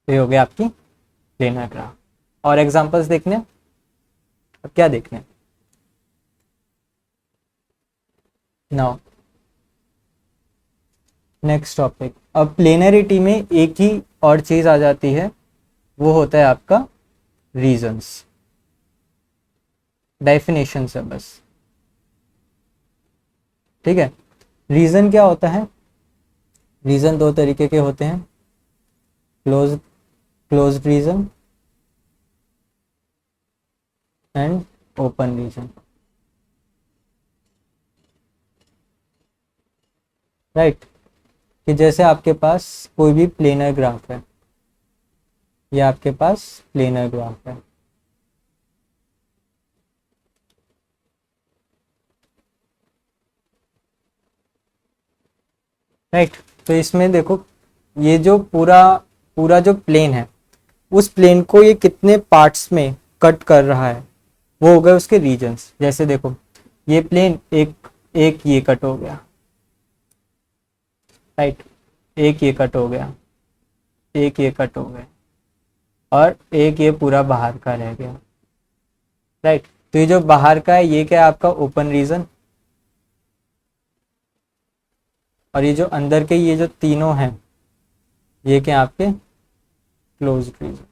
तो ये हो गया आपकी प्लेनर ग्राफ। और एग्जांपल्स देखने, अब क्या देखने, नाउ नेक्स्ट टॉपिक। अब प्लेनरिटी में एक ही और चीज आ जाती है, वो होता है आपका रीजंस। डेफिनेशन है बस। ठीक है, रीजन क्या होता है? रीजन दो तरीके के होते हैं, closed region and open region. Right, कि जैसे आपके पास कोई भी प्लेनर ग्राफ है, ये आपके पास प्लेनर ग्राफ है। राइट, तो इसमें देखो, ये जो पूरा पूरा जो प्लेन है, उस प्लेन को ये कितने पार्ट्स में कट कर रहा है, वो हो गए उसके रीजन्स। जैसे देखो, ये प्लेन एक एक ये कट हो गया। राइट, एक ये कट हो गया, एक ये कट हो गया, और एक ये पूरा बाहर का रह गया। राइट, तो ये जो बाहर का है, ये क्या है आपका ओपन रीजन, और ये जो अंदर के ये जो तीनों हैं, ये क्या आपके क्लोज्ड रीजन।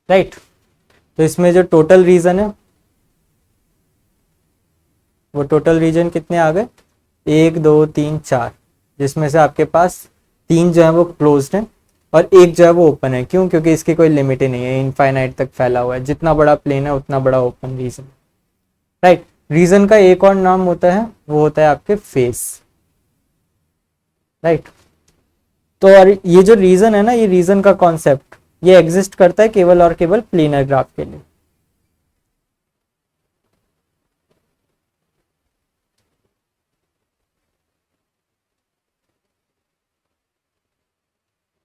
राइट, तो इसमें जो टोटल रीजन है, वो टोटल रीजन कितने आ गए, 1 2 3 4, जिसमें से आपके पास 3 जो है वो क्लोज्ड है और एक जो है वो ओपन है। क्यों? क्योंकि इसकी कोई लिमिट ही नहीं है, इनफाइनाइट तक फैला हुआ है। जितना बड़ा प्लेन है उतना बड़ा ओपन रीजन। राइट, रीजन का एक और नाम होता है, वो होता है आपके फेस। राइट, तो और ये जो रीजन है ना, ये रीजन का कॉन्सेप्ट ये एग्जिस्ट करता है केवल और केवल प्लेनर ग्राफ के लिए।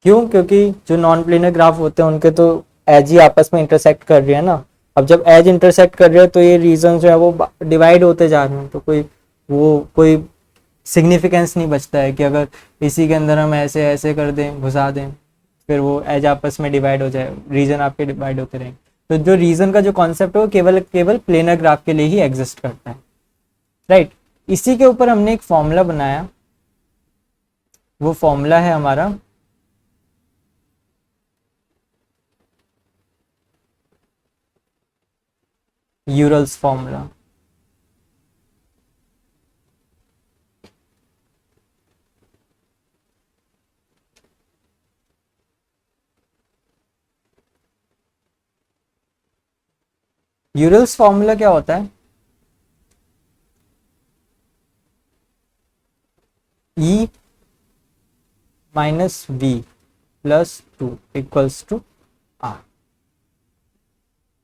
क्यों? क्योंकि जो नॉन प्लेनर ग्राफ होते हैं उनके तो एज ही आपस में इंटरसेक्ट कर रही है ना। अब जब एज इंटरसेक्ट कर रहे हैं तो ये रीजन जो है वो डिवाइड होते जा रहे हैं, तो कोई सिग्निफिकेंस नहीं बचता है कि अगर इसी के अंदर हम ऐसे ऐसे कर दें, घुसा दें, फिर वो एज आपस में डिवाइड हो जाए, रीजन आपके डिवाइड होते रहेंगे। तो जो रीजन का जो कॉन्सेप्ट है वो केवल केवल प्लेनर ग्राफ के लिए ही एग्जिस्ट करता है। राइट, इसी के ऊपर हमने एक फॉर्मूला बनाया, वो फॉर्मूला है हमारा यूरल्स फॉर्मूला। यूरल्स फॉर्मूला क्या होता है? E minus we plus 2 equals to R,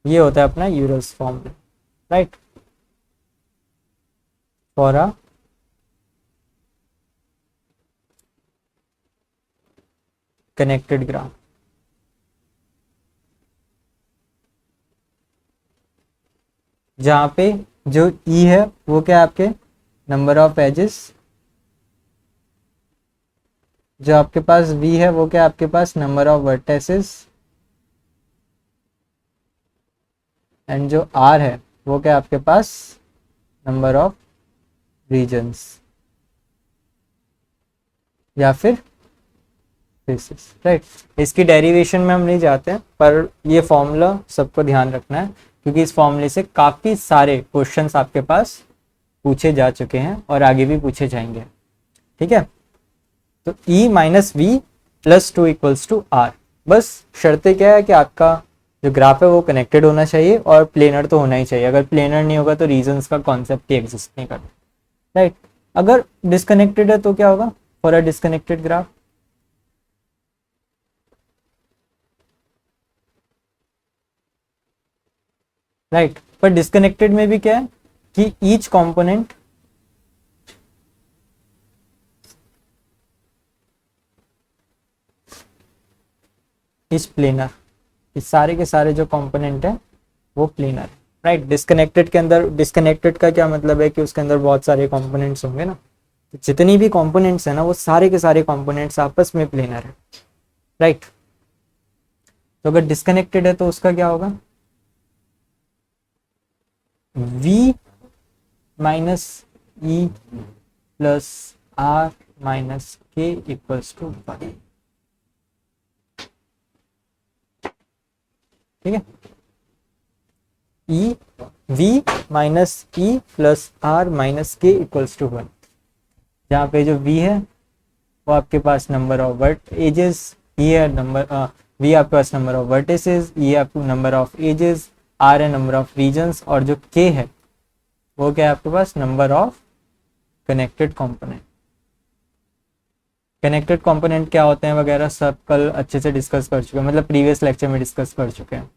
ये होता है अपना Euler's formula. Right, for a connected graph. जहां पे जो ई है वो क्या है आपके नंबर ऑफ एजेस, जो आपके पास वी है वो क्या है आपके पास नंबर ऑफ वर्टेसेस, एंड जो आर है वो क्या है आपके पास नंबर ऑफ रीजन्स या फिर फेसेस। राइट, इसकी डेरिवेशन में हम नहीं जाते हैं, पर ये फॉर्मूला सबको ध्यान रखना है, क्योंकि इस फॉर्मूले से काफ़ी सारे क्वेश्चंस आपके पास पूछे जा चुके हैं और आगे भी पूछे जाएंगे। ठीक है, तो E minus we plus 2 equals to R. बस शर्तें क्या है कि आपका जो ग्राफ है वो कनेक्टेड होना चाहिए और प्लेनर तो होना ही चाहिए। अगर प्लेनर नहीं होगा तो रीजन्स का कॉन्सेप्ट ही एग्जिस्ट नहीं करता। राइट, अगर डिस्कनेक्टेड है तो क्या होगा? For a disconnected graph, right. पर डिस्कनेक्टेड में भी क्या है कि ईच कंपोनेंट इज प्लेनर, इस सारे के सारे जो कंपोनेंट है वो प्लेनर है। राइट। डिस्कनेक्टेड के अंदर, डिस्कनेक्टेड का क्या मतलब है कि उसके अंदर बहुत सारे कंपोनेंट्स होंगे ना, तो जितनी भी कंपोनेंट्स है ना वो सारे के सारे कंपोनेंट्स आपस में प्लेनर है। राइट। तो अगर डिस्कनेक्टेड है तो उसका क्या होगा, v minus e plus r minus k equals to 1। ठीक है, e v minus e plus r minus k equals to 1, जहाँ पे जो v है वो आपके पास number of vert edges, e है नंबर, v आपके पास नंबर ऑफ वर्टिसेस, ई आपको नंबर ऑफ एजेस, आर है नंबर ऑफ रीजन्स, और जो k है वो क्या है आपके पास number of connected component. Connected component क्या होते हैं वगैरह सब कल अच्छे से डिस्कस कर चुके हैं, मतलब प्रीवियस लेक्चर में डिस्कस कर चुके हैं।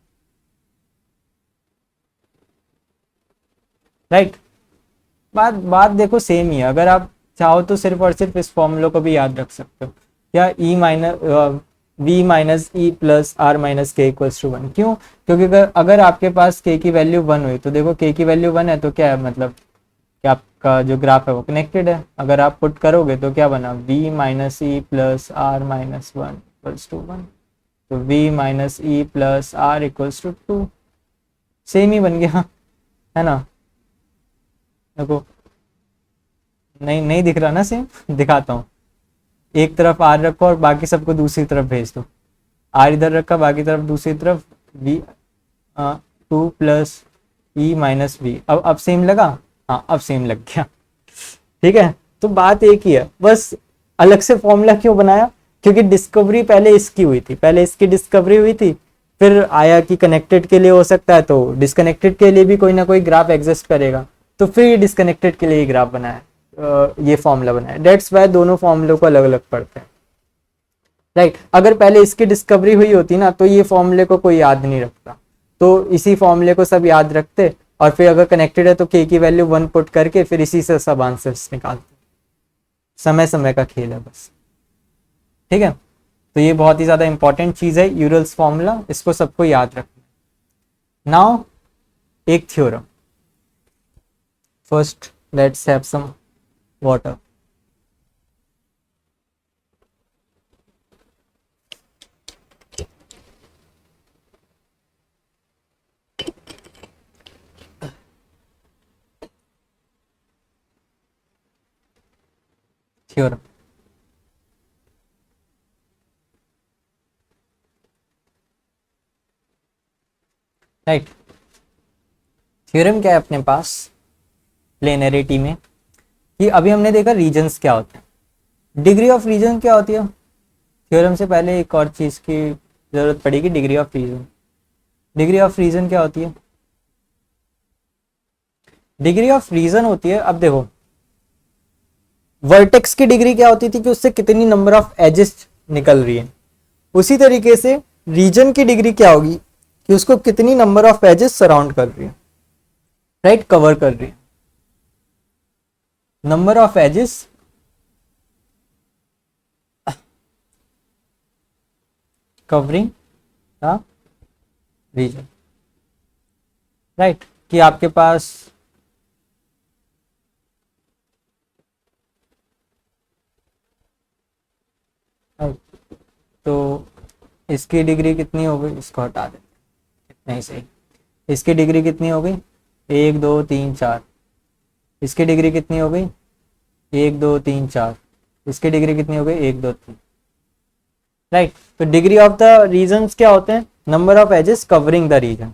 राइट। बात देखो सेम ही है, अगर आप चाहो तो सिर्फ और सिर्फ इस फॉर्मूले को भी याद रख सकते हो, क्या e minus v minus e plus r minus k equals to 1। क्यों? क्योंकि अगर आपके पास के की वैल्यू 1 हुई तो देखो के की वैल्यू 1 है तो क्या है, मतलब कि आपका जो ग्राफ है वो कनेक्टेड है। अगर आप पुट करोगे तो क्या बना, v minus e plus r minus 1 equals to 1, तो v minus e plus r equals to 2, same ही बन गया, है ना। देखो नहीं नहीं दिख रहा ना, सेम दिखाता हूँ। एक तरफ आर रखो और बाकी सबको दूसरी तरफ भेज दो, आर इधर रखा बाकी तरफ दूसरी तरफ, v 2 plus e minus v, अब सेम लगा, हाँ अब सेम लग गया। ठीक है, तो बात एक ही है, बस अलग से फॉर्मूला क्यों बनाया, क्योंकि डिस्कवरी पहले इसकी हुई थी, पहले इसकी डिस्कवरी हुई थी, फिर आया कि कनेक्टेड के लिए हो सकता है तो डिस्कनेक्टेड के लिए भी कोई ना कोई ग्राफ एग्जिस्ट करेगा, तो फिर डिस्कनेक्टेड के लिए ग्राफ बनाया, ये फॉर्मूला बनाया। डेट्स वाई दोनों फॉर्मूलों को अलग अलग पढ़ते हैं। राइट। अगर पहले इसकी डिस्कवरी हुई होती ना तो ये फॉर्मूले को कोई याद नहीं रखता, तो इसी फॉर्मूले को सब याद रखते, और फिर अगर कनेक्टेड है तो के की वैल्यू 1 पुट करके फिर इसी से सब आंसर्स निकालते। समय समय का खेल है बस। ठीक है, तो ये बहुत ही ज्यादा इंपॉर्टेंट चीज है यूरल्स फॉर्मूला, इसको सबको याद रखना। नाउ एक theorem, first let's have some water. Theorem, right. Theorem क्या है अपने पास प्लेनरिटी में, कि अभी हमने देखा रीजन्स क्या होते हैं, डिग्री ऑफ रीजन क्या होती है। थ्योरम से पहले एक और चीज की जरूरत पड़ेगी, degree of region. Degree of region क्या होती है, डिग्री ऑफ रीजन होती है, अब देखो वर्टेक्स की डिग्री क्या होती थी कि उससे कितनी नंबर ऑफ एजेस निकल रही है, उसी तरीके से रीजन की डिग्री क्या होगी कि उसको कितनी नंबर ऑफ एजेस सराउंड कर रही है, राइट, कवर कर रही है। Number of edges covering the region, right, कि आपके पास तो इसकी डिग्री कितनी हो गई, इसको हटा देते, नहीं सही, इसकी डिग्री कितनी हो गई 1 2 3 4, इसकी डिग्री कितनी हो गई 1 2 3 4, इसकी डिग्री कितनी हो गई 1 2 3, राइट। तो डिग्री ऑफ द रीजन्स क्या होते हैं, number of edges covering the region,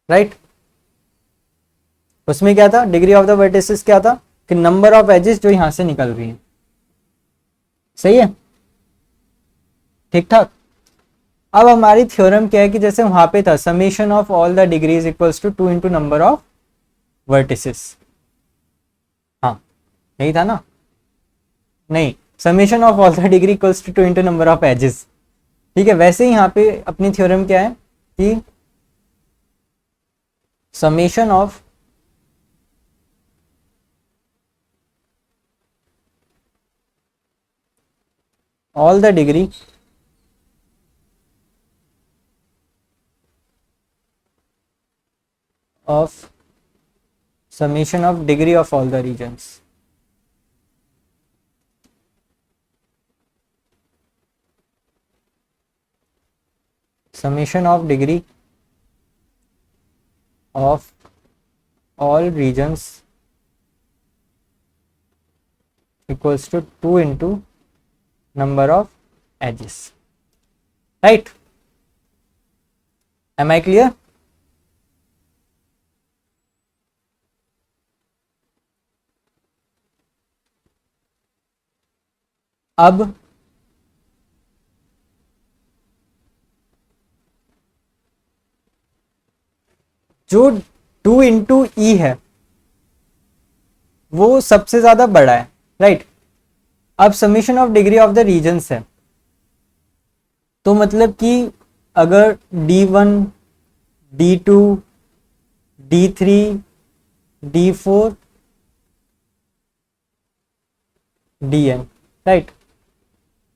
right. उसमें क्या था, डिग्री ऑफ द वर्टिसेस क्या था कि नंबर ऑफ एजेस जो यहां से निकल रही है, सही है, ठीक ठाक। अब हमारी थ्योरम क्या है कि जैसे वहां पे था summation of all the degrees equals to 2 into number of vertices, हाँ नहीं था ना, नहीं, summation of all the degree equals to 2 into number of edges. ठीक है, वैसे ही यहाँ पे अपनी थ्योरम क्या है कि 2 इंटू नंबर ऑफ वर्टिसेस, हाँ नहीं था ना, नहीं, summation of all the degree equals to 2 into number of edges. ठीक है, वैसे ही यहाँ पे अपनी थ्योरम क्या है कि 2 इंटू नंबर ऑफ एजेस, ठीक है, वैसे ही यहाँ पे अपनी थ्योरम क्या है कि summation of all the degree of summation of degree of all the regions. Summation of degree of all regions equals to 2 into number of edges. Right? Am I clear? अब जो 2 इंटू ई है वो सबसे ज्यादा बड़ा है, राइट? अब summation of degree of the regions है, तो मतलब कि अगर D1, D2, D3, D4, Dn, right,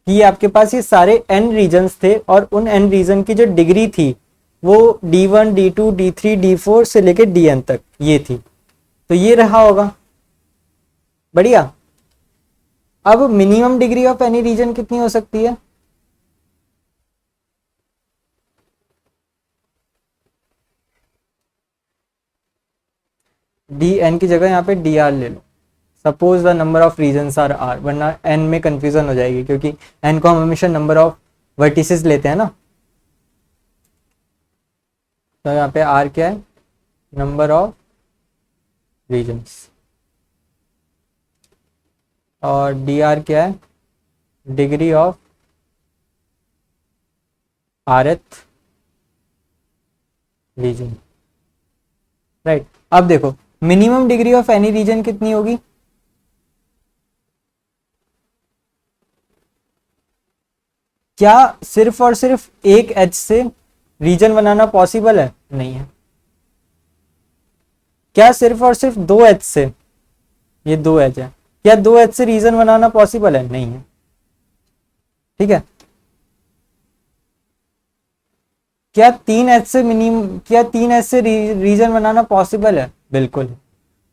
कि आपके पास ये सारे n रीजन्स थे और उन n रीजन की जो डिग्री थी वो D1, D2, D3, D4 से लेके Dn तक ये थी, तो ये रहा होगा। बढ़िया। अब minimum degree of any region कितनी हो सकती है? Dn की जगह यहाँ पे Dr ले लो। Suppose the number of regions are R, वरना n में कंफ्यूजन हो जाएगी क्योंकि n को हम हमेशा नंबर ऑफ वर्टिसेस लेते हैं ना। तो यहाँ पे R क्या है? Number of regions. और Dr क्या है? Degree of rth region, right. अब देखो minimum degree of any region कितनी होगी? क्या सिर्फ और सिर्फ एक एच से रीजन बनाना पॉसिबल है? नहीं है। क्या सिर्फ और सिर्फ 2 एच से, ये 2 एच है, क्या 2 एच से रीजन बनाना पॉसिबल है? नहीं है। ठीक है। क्या 3 एच से क्या 3 एच से रीजन बनाना पॉसिबल है? बिल्कुल है।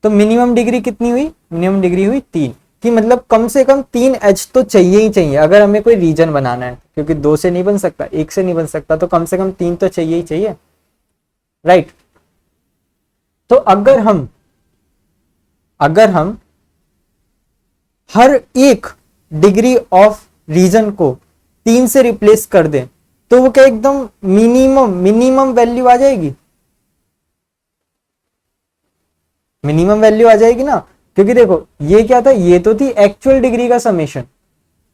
तो मिनिमम डिग्री कितनी हुई? मिनिमम डिग्री हुई 3, कि मतलब कम से कम 3 एच तो चाहिए ही चाहिए अगर हमें कोई रीजन बनाना है, क्योंकि 2 से नहीं बन सकता, 1 से नहीं बन सकता, तो कम से कम 3 तो चाहिए ही चाहिए, राइट। तो अगर हम हर एक डिग्री ऑफ रीजन को 3 से रिप्लेस कर दें तो वो क्या एकदम मिनिमम वैल्यू आ जाएगी? मिनिमम वैल्यू आ जाएगी ना, क्योंकि देखो ये क्या था, ये तो थी एक्चुअल डिग्री का समेशन,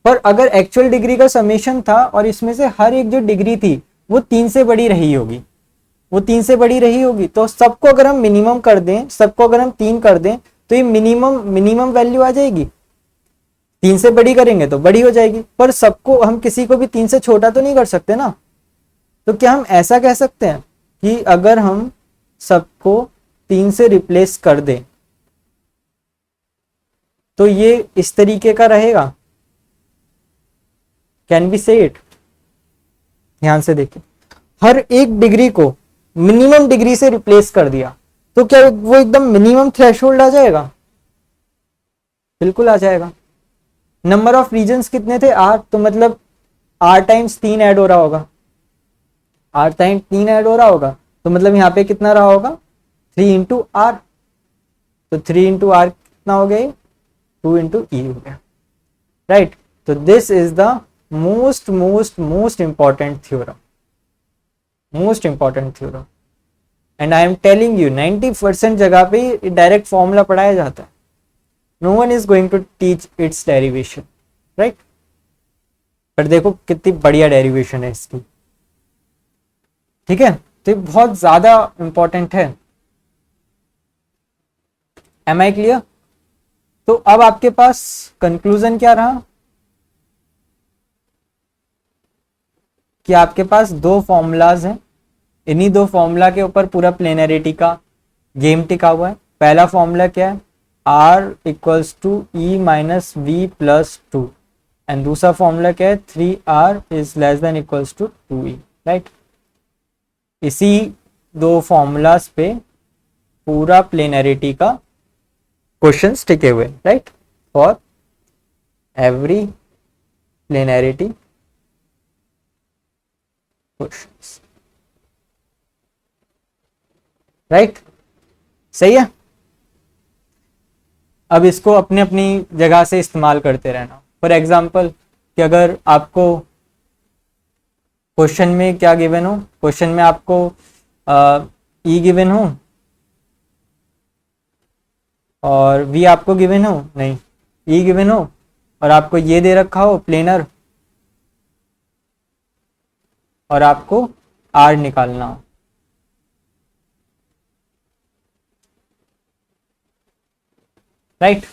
पर अगर एक्चुअल डिग्री का समेशन था और इसमें से हर एक जो डिग्री थी वो 3 से बड़ी रही होगी, वो 3 से बड़ी रही होगी, तो सबको अगर हम मिनिमम कर दें, सबको अगर हम 3 कर दें तो ये मिनिमम वैल्यू आ जाएगी। 3 से बड़ी करेंगे तो बड़ी हो जाएगी, पर सबको हम किसी को भी 3 से छोटा तो नहीं कर सकते ना। तो क्या हम ऐसा कह सकते हैं कि अगर हम सबको 3 से रिप्लेस कर दें तो ये इस तरीके का रहेगा? कैन बी से इट? ध्यान से देखिए, हर एक डिग्री को मिनिमम डिग्री से रिप्लेस कर दिया तो क्या वो एकदम मिनिमम थ्रेशोल्ड आ जाएगा? बिल्कुल आ जाएगा। नंबर ऑफ रीजन्स कितने थे? R, तो मतलब R टाइम्स 3 ऐड हो रहा होगा, R टाइम्स 3 ऐड हो रहा होगा, तो मतलब यहाँ पे कितना रहा होगा? 3 इंटू R, तो 3 इंटू R कितना हो गया? 2 इंटू E हो गया, राइट। तो this is the most important theorem, and I am telling you 90% जगह पे डायरेक्ट फॉर्मूला पढ़ाया जाता है। No one is going to teach its derivation, right. पर देखो कितनी बढ़िया डेरिवेशन है इसकी, ठीक है। तो ये बहुत ज्यादा इंपॉर्टेंट है। Am I clear? तो अब आपके पास कंक्लूजन क्या रहा कि आपके पास 2 फॉर्मूलाज हैं, इन्हीं 2 फॉर्मूला के ऊपर पूरा प्लेनरिटी का गेम टिका हुआ है। पहला फॉर्मूला क्या है, r equals to e minus we plus two, and दूसरा फॉर्मूला क्या है, 3r is less than equals to 2e, right. इसी दो फॉर्मूलाज पे पूरा प्लेनरिटी का क्वेश्चंस टिके हुए, right, for every planarity questions, right, सही है। अब इसको अपनी अपनी जगह से इस्तेमाल करते रहना। फॉर एग्जाम्पल कि अगर आपको क्वेश्चन में क्या गिवन हो, क्वेश्चन में आपको ई गिवन हो और वी आपको गिवन हो, नहीं, ई गिवन हो और आपको ये दे रखा हो प्लेनर, और आपको आर निकालना हो, राइट,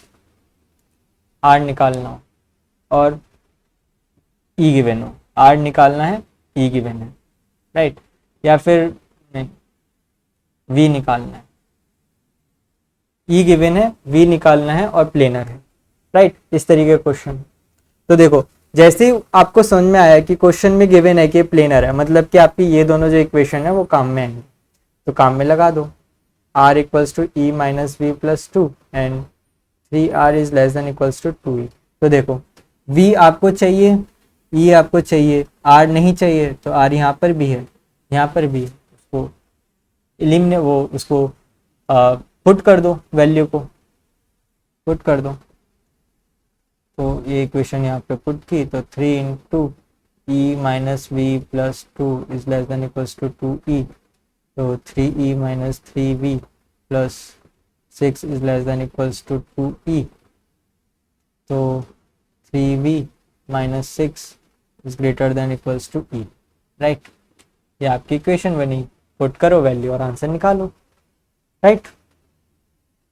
आर निकालना हो और ई गिवन हो, आर निकालना है, ई गिवन है, राइट, या फिर नहीं, वी निकालना है, ई गिवन है, वी निकालना है और प्लेनर है, राइट, इस तरीके का क्वेश्चन। तो देखो जैसे ही आपको समझ में आया कि क्वेश्चन में गिवन है कि प्लेनर है, मतलब कि आपकी ये दोनों जो इक्वेशन है वो काम में आएंगे, तो काम में लगा दो, r equals to e minus we plus two and 3r is less than equals to 2e। तो देखो v आपको चाहिए, e आपको चाहिए, r नहीं चाहिए, तो r यहाँ पर भी है, यहाँ पर भी है, उसको इलिमिने वो उसको पुट कर दो, वैल्यू को पुट कर दो। तो ये इक्वेशन यहाँ पे पुट की तो 3 into e minus we plus two is less than equals to 2e, तो 3e minus 3v plus 6 is less than equals to 2e, तो 3v minus 6 is greater than equals to e, right. ये आपकी equation बनी, put करो value और answer निकालो, right.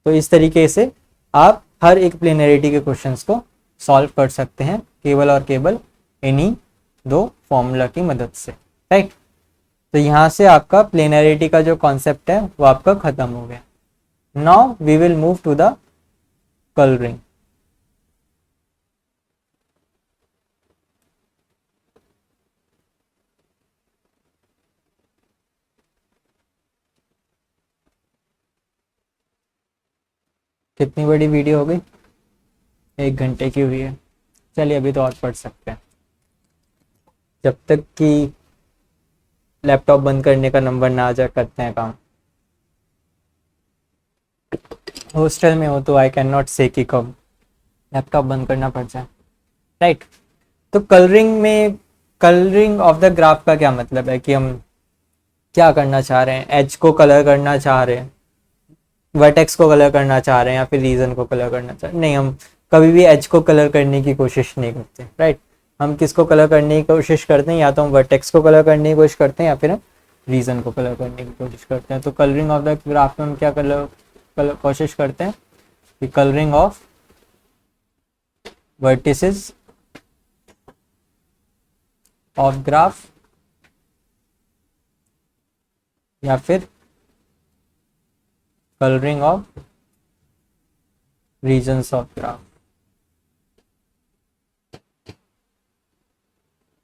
तो इस तरीके से आप हर एक प्लेनरिटी के क्वेश्चंस को सॉल्व कर सकते हैं केवल और केवल इन्हीं दो फॉर्मूला की मदद से, राइट। तो यहाँ से आपका प्लेनरिटी का जो कॉन्सेप्ट है वो आपका खत्म हो गया। Now we will move to the colouring. कितनी बड़ी वीडियो हो गई, 1 घंटे की हुई है। चलिए अभी तो और पढ़ सकते हैं, जब तक कि लैपटॉप बंद करने का नंबर ना आ जाए करते हैं काम। हॉस्टल में हो तो आई कैन नॉट से कि कब लैपटॉप बंद करना पड़ जाए, राइट। तो कलरिंग में, कलरिंग ऑफ द ग्राफ का क्या मतलब है कि हम क्या करना चाह रहे हैं, एज को कलर करना चाह रहे हैं, वर्टेक्स को कलर करना चाह रहे हैं, या फिर रीजन को कलर करना चाह रहे हैं। नहीं, हम कभी भी एज को कलर करने की कोशिश नहीं करते, राइट। हम किसको कलर करने की कोशिश करते हैं, या तो हम वर्टेक्स को कलर करने की कोशिश करते हैं या फिर हम रीजन को कलर करने की कोशिश करते हैं। तो कलरिंग ऑफ द ग्राफ में हम क्या कलर कोशिश करते हैं कि colouring of vertices of graph या फिर colouring of regions of graph,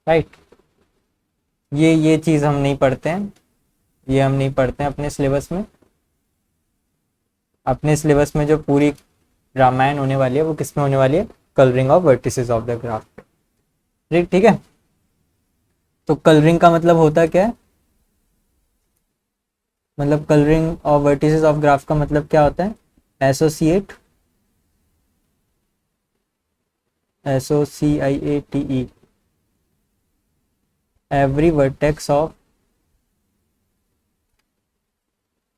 right. ये चीज़ हम नहीं पढ़ते हैं, ये हम नहीं पढ़ते हैं अपने सिलेबस में। अपने सिलेबस में जो पूरी रामायण होने वाली है वो किस में होने वाली है, colouring of vertices of the graph, ठीक है। तो कलरिंग का मतलब होता क्या है, मतलब colouring of vertices of graph का मतलब क्या होता है, associate, SOCIATE every vertex of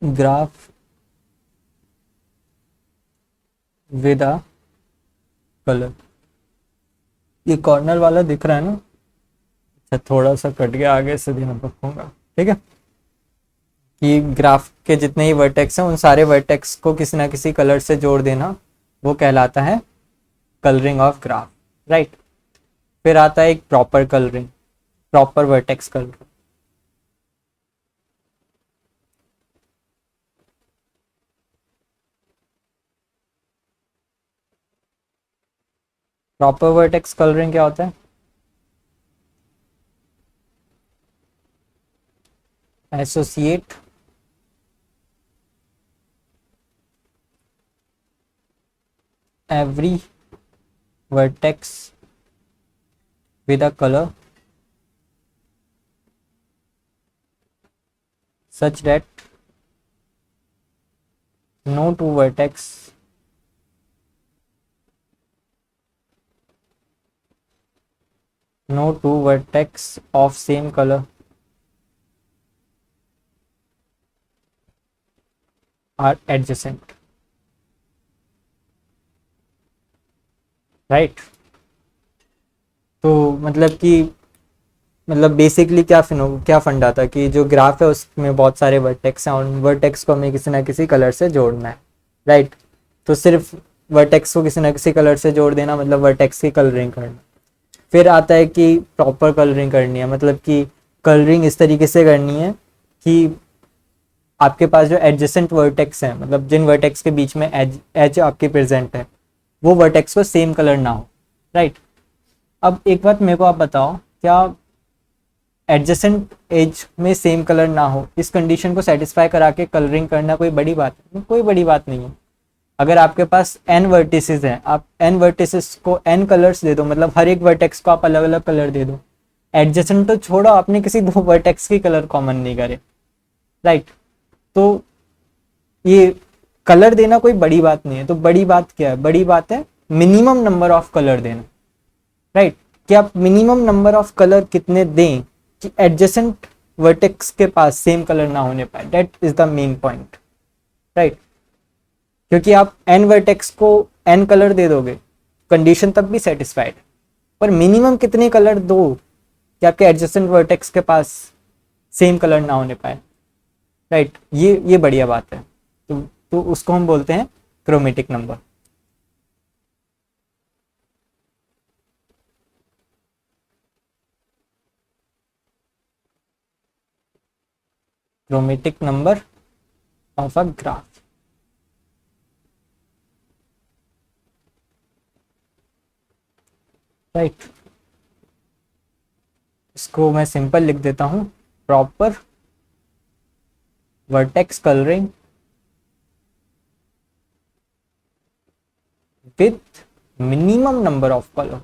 graph with a color। ये कॉर्नर वाला दिख रहा है ना, अच्छा थोड़ा सा कट गया, आगे से ध्यान रखूंगा, ठीक है। कि ग्राफ के जितने ही वर्टेक्स हैं उन सारे वर्टेक्स को किसी ना किसी कलर से जोड़ देना, वो कहलाता है कलरिंग ऑफ ग्राफ, राइट। फिर आता है एक proper colouring, proper vertex colouring. Proper vertex colouring क्या होता है? Associate every vertex with a colour such that no two vertex of same color are adjacent, right? तो मतलब कि मतलब बेसिकली क्या फंडा था कि जो ग्राफ है उसमें बहुत सारे वर्टेक्स हैं और वर्टेक्स को हमें किसी ना किसी कलर से जोड़ना है, राइट? तो सिर्फ वर्टेक्स को किसी ना किसी कलर से जोड़ देना मतलब वर्टेक्स की कलरिंग करना। फिर आता है कि प्रॉपर कलरिंग करनी है, मतलब कि कलरिंग इस तरीके से करनी है कि आपके पास जो एडजेसेंट वर्टेक्स हैं, मतलब जिन वर्टेक्स के बीच में एज एज आपके प्रेजेंट है, वो वर्टेक्स को सेम कलर ना हो, राइट? अब एक बात मेरे को आप बताओ, क्या एडजेसेंट एज में सेम कलर ना हो, इस कंडीशन को सेटिस्फाई करा के कलरिंग करना कोई बड़ी बात है? कोई बड़ी बात नहीं है। अगर आपके पास n वर्टिसेस हैं, आप n वर्टिसेस को n कलर्स दे दो, मतलब हर एक वर्टेक्स को आप अलग अलग कलर दे दो। एडजेसेंट तो छोड़ो, आपने किसी दो वर्टेक्स की कलर कॉमन नहीं करे, राइट? तो ये कलर देना कोई बड़ी बात नहीं है। तो बड़ी बात क्या है? बड़ी बात है मिनिमम नंबर ऑफ कलर देना, राइट? कि आप मिनिमम नंबर ऑफ कलर कितने दें कि एडजेसेंट वर्टेक्स के पास सेम कलर ना होने पाए, that is the main point, right? क्योंकि आप एन वर्टेक्स को एन कलर दे दोगे, कंडीशन तब भी सेटिस्फाइड, पर मिनिमम कितने कलर दो कि आपके एडजेसेंट वर्टेक्स के पास सेम कलर ना होने पाए, राइट? ये बढ़िया बात है। तो उसको हम बोलते हैं chromatic number. Chromatic number of a graph, right? इसको मैं सिंपल लिख देता हूं, proper vertex colouring with minimum number of colour,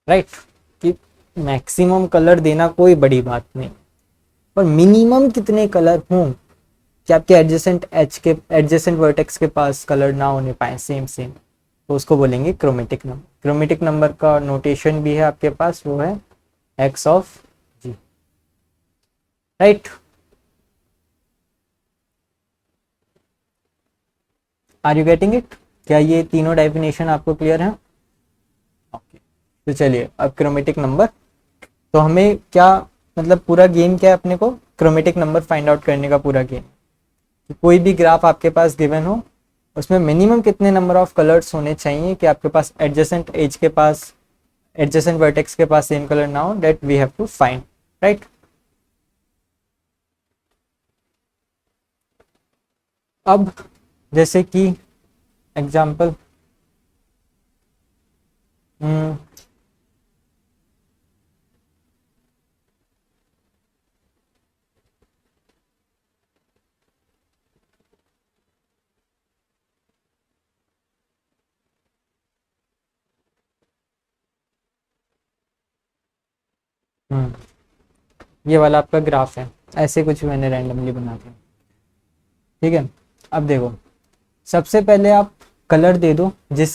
right? कि मैक्सिमम कलर देना कोई बड़ी बात नहीं, पर मिनिमम कितने कलर हों कि आपके एडजेसेंट वर्टेक्स के पास कलर ना होने पाए सेम सेम, तो उसको बोलेंगे क्रोमेटिक नंबर। क्रोमेटिक नंबर का नोटेशन भी है आपके पास, वो है x of G, right? Are you getting it? क्या ये तीनों डेफिनेशन आपको क्लियर है? ओके, तो चलिए अब क्रोमेटिक नंबर। तो हमें क्या मतलब पूरा गेम क्या है, अपने को क्रोमेटिक नंबर फाइंड आउट करने का पूरा गेम। कि कोई भी ग्राफ आपके पास गिवन हो, उसमें मिनिमम कितने नंबर ऑफ कलर्स होने चाहिए कि आपके पास एडजेसेंट एज के पास, एडजेसेंट वर्टेक्स के पास सेम कलर ना हो, that we have to find, right? अब जैसे कि एग्जाम्पल, ये वाला आपका ग्राफ है, ऐसे कुछ मैंने रैंडमली बना दिया, ठीक है? अब देखो, सबसे पहले आप कलर दे दो जिस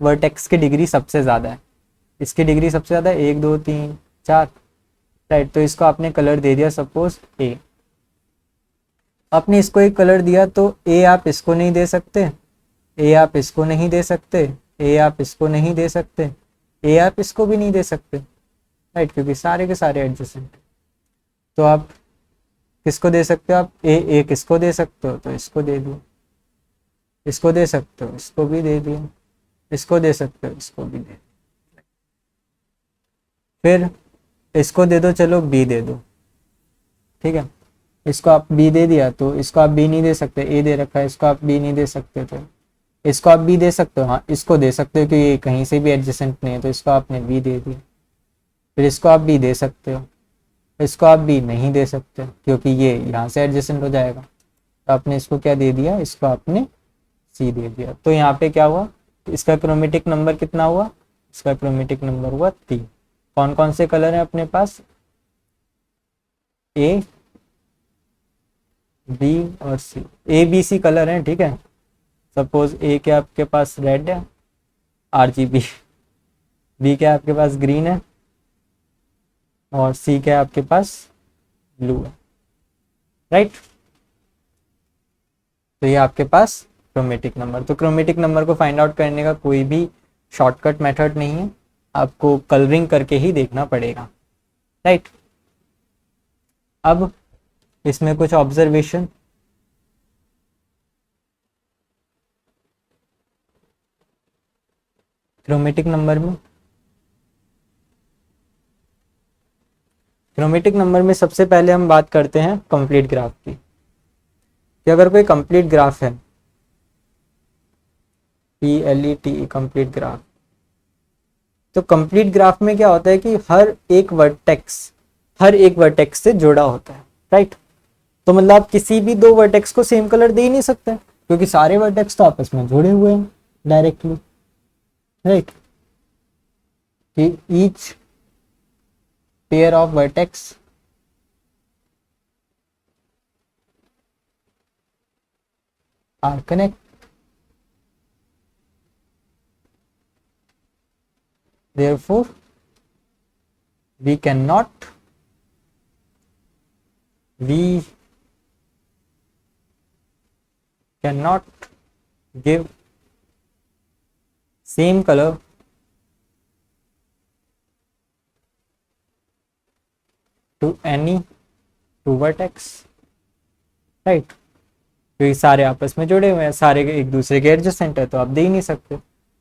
वर्टेक्स की डिग्री सबसे ज़्यादा है। इसकी डिग्री सबसे ज़्यादा है 1 2 3 4, राइट? तो इसको आपने कलर दे दिया सपोज ए। आपने इसको एक कलर दिया तो ए आप इसको नहीं दे सकते, ए आप इसको नहीं दे सकते, ए आप इसको नहीं दे सकते, ए आप इसको भी नहीं दे सकते, राइट? क्योंकि सारे के सारे एडजेसेंट। तो आप किसको दे सकते हो? आप ए किसको दे सकते हो? तो इसको दे दो, इसको दे सकते हो, इसको भी दे दिया, इसको दे सकते हो, इसको भी दे, फिर इसको दे दो, चलो बी दे दो, ठीक है। इसको आप बी दे दिया तो इसको आप बी नहीं दे सकते, ए दे रखा है, इसको आप बी नहीं दे सकते, तो इसको आप बी दे सकते हो, हाँ इसको दे सकते हो क्योंकि ये कहीं से भी एडजेसेंट नहीं है, तो इसको आपने बी दे दिया। फिर इसको आप बी दे सकते हो, इसको आप बी नहीं दे सकते क्योंकि ये यहाँ से एडजेसेंट हो जाएगा, तो आपने इसको क्या दे दिया, इसको आपने सी दे दिया। तो यहाँ पे क्या हुआ, इसका क्रोमेटिक नंबर कितना हुआ, इसका क्रोमेटिक नंबर हुआ 3। कौन कौन से कलर हैं अपने पास, ए बी और सी, ए बी सी कलर हैं, ठीक है। सपोज ए के आपके पास रेड है, आरजीबी, बी के आपके पास ग्रीन है, और सी के आपके पास ब्लू है, राइट। तो ये आपके पास क्रोमेटिक नंबर। तो क्रोमेटिक नंबर को फाइंड आउट करने का कोई भी शॉर्टकट मेथड नहीं है, आपको कलरिंग करके ही देखना पड़ेगा, राइट। अब इसमें कुछ ऑब्जर्वेशन, क्रोमेटिक नंबर में, क्रोमेटिक नंबर में सबसे पहले हम बात करते हैं कंप्लीट ग्राफ की, कि अगर कोई कंप्लीट ग्राफ है, PLET कंप्लीट ग्राफ, तो कंप्लीट ग्राफ में क्या होता है कि हर एक वर्टेक्स से जुड़ा होता है, राइट। तो मतलब आप किसी भी दो वर्टेक्स को सेम कलर दे ही नहीं सकते क्योंकि सारे वर्टेक्स तो आपस में जुड़े हुए हैं directly, right. Each pair of vertex are connect, therefore we cannot give same color to any two vertex, right. क्योंकि सारे आपस में जुड़े हुए हैं, सारे एक दूसरे के एडजेसेंट है, तो आप दे ही नहीं सकते।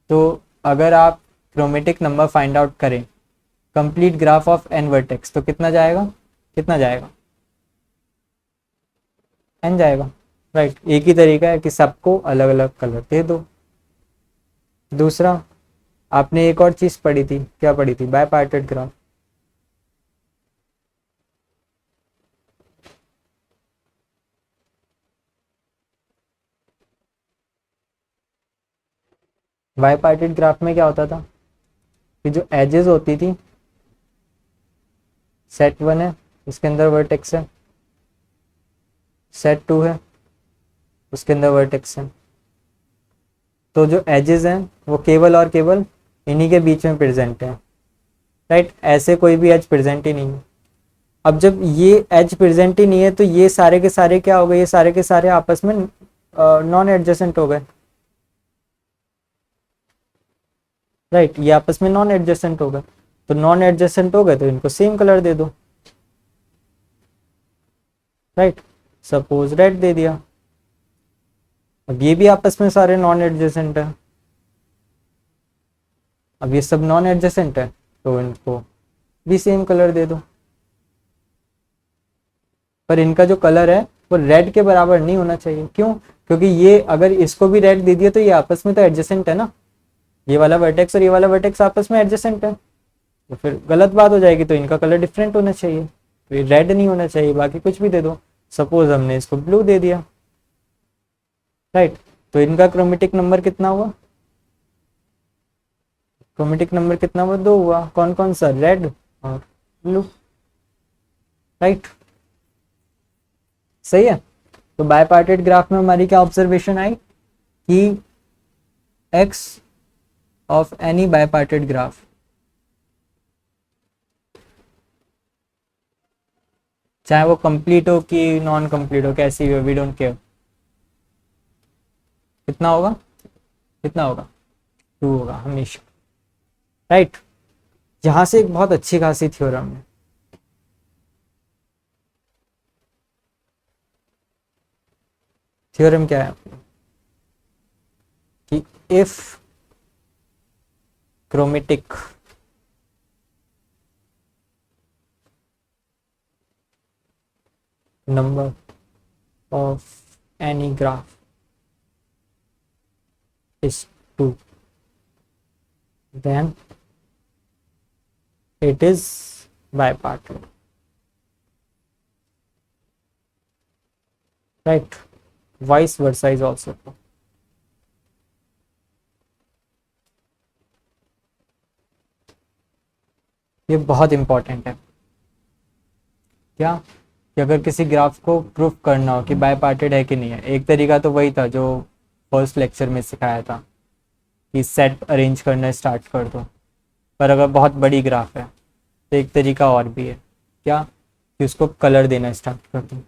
तो अगर आप क्रोमेटिक नंबर फाइंड आउट करें complete graph of n vertex, तो कितना जाएगा, कितना जाएगा, एन जाएगा, राइट। एक ही तरीका है कि सबको अलग अलग कलर दे दो। दूसरा, आपने एक और चीज पढ़ी थी, क्या पढ़ी थी, bipartite graph. Bipartite graph में क्या होता था कि जो एजेस होती थी, सेट 1 है उसके अंदर वर्टेक्स है, सेट 2 है उसके अंदर वर्टेक्स है, तो जो एजेस हैं वो केवल और केवल इन्हीं के बीच में प्रेजेंट है, राइट। ऐसे कोई भी एज प्रेजेंट ही नहीं है। अब जब ये एज प्रेजेंट ही नहीं है तो ये सारे के सारे क्या हो गए, ये सारे के सारे आपस में नॉन एडजेसेंट हो गए, राइट। ये आपस में नॉन एडजेसेंट हो गए, तो नॉन एडजेसेंट हो गए तो इनको सेम कलर दे दो, राइट। सपोज रेड दे दिया, अब ये भी आपस में सारे नॉन एडजेसेंट है, अब ये सब नॉन एडजेसेंट है तो इनको भी सेम कलर दे दो। पर इनका जो कलर है वो रेड के बराबर नहीं होना चाहिए, क्यों, क्योंकि ये अगर इसको भी रेड दे दिया तो ये आपस में तो एडजेसेंट है ना, ये वाला वर्टेक्स और ये वाला वर्टेक्स आपस में एडजेसेंट है, तो फिर गलत बात हो जाएगी। तो इनका कलर डिफरेंट होना चाहिए, तो ये रेड नहीं होना चाहिए, बाकी कुछ भी दे दो। सपोज हमने इसको ब्लू दे दिया, राइट। तो इनका क्रोमेटिक नंबर कितना हुआ, क्रोमेटिक नंबर कितना हुआ, 2 हुआ। कौन कौन सा, रेड और ब्लू, राइट। सही है। तो बायपार्टेड ग्राफ में हमारी क्या ऑब्जर्वेशन आई कि एक्स ऑफ एनी बायपार्टेड ग्राफ चाहे वो कंप्लीट हो कि नॉन कंप्लीट हो, कैसी भी हो, वी डोंट केयर, कितना होगा, कितना होगा, 2 होगा हमेशा, राइट। यहां से एक बहुत अच्छी खासी थ्योरम है, थ्योरम क्या है कि if chromatic number of any graph is 2, then it is bipartite, right? Vice versa is also true. ये बहुत इंपॉर्टेंट है क्या, कि अगर किसी ग्राफ को प्रूफ करना हो कि बायपार्टेड है कि नहीं है, एक तरीका तो वही था जो फर्स्ट लेक्चर में सिखाया था कि सेट अरेंज करना स्टार्ट कर दो, पर अगर बहुत बड़ी ग्राफ है तो एक तरीका और भी है, क्या, कि उसको कलर देना स्टार्ट कर दो।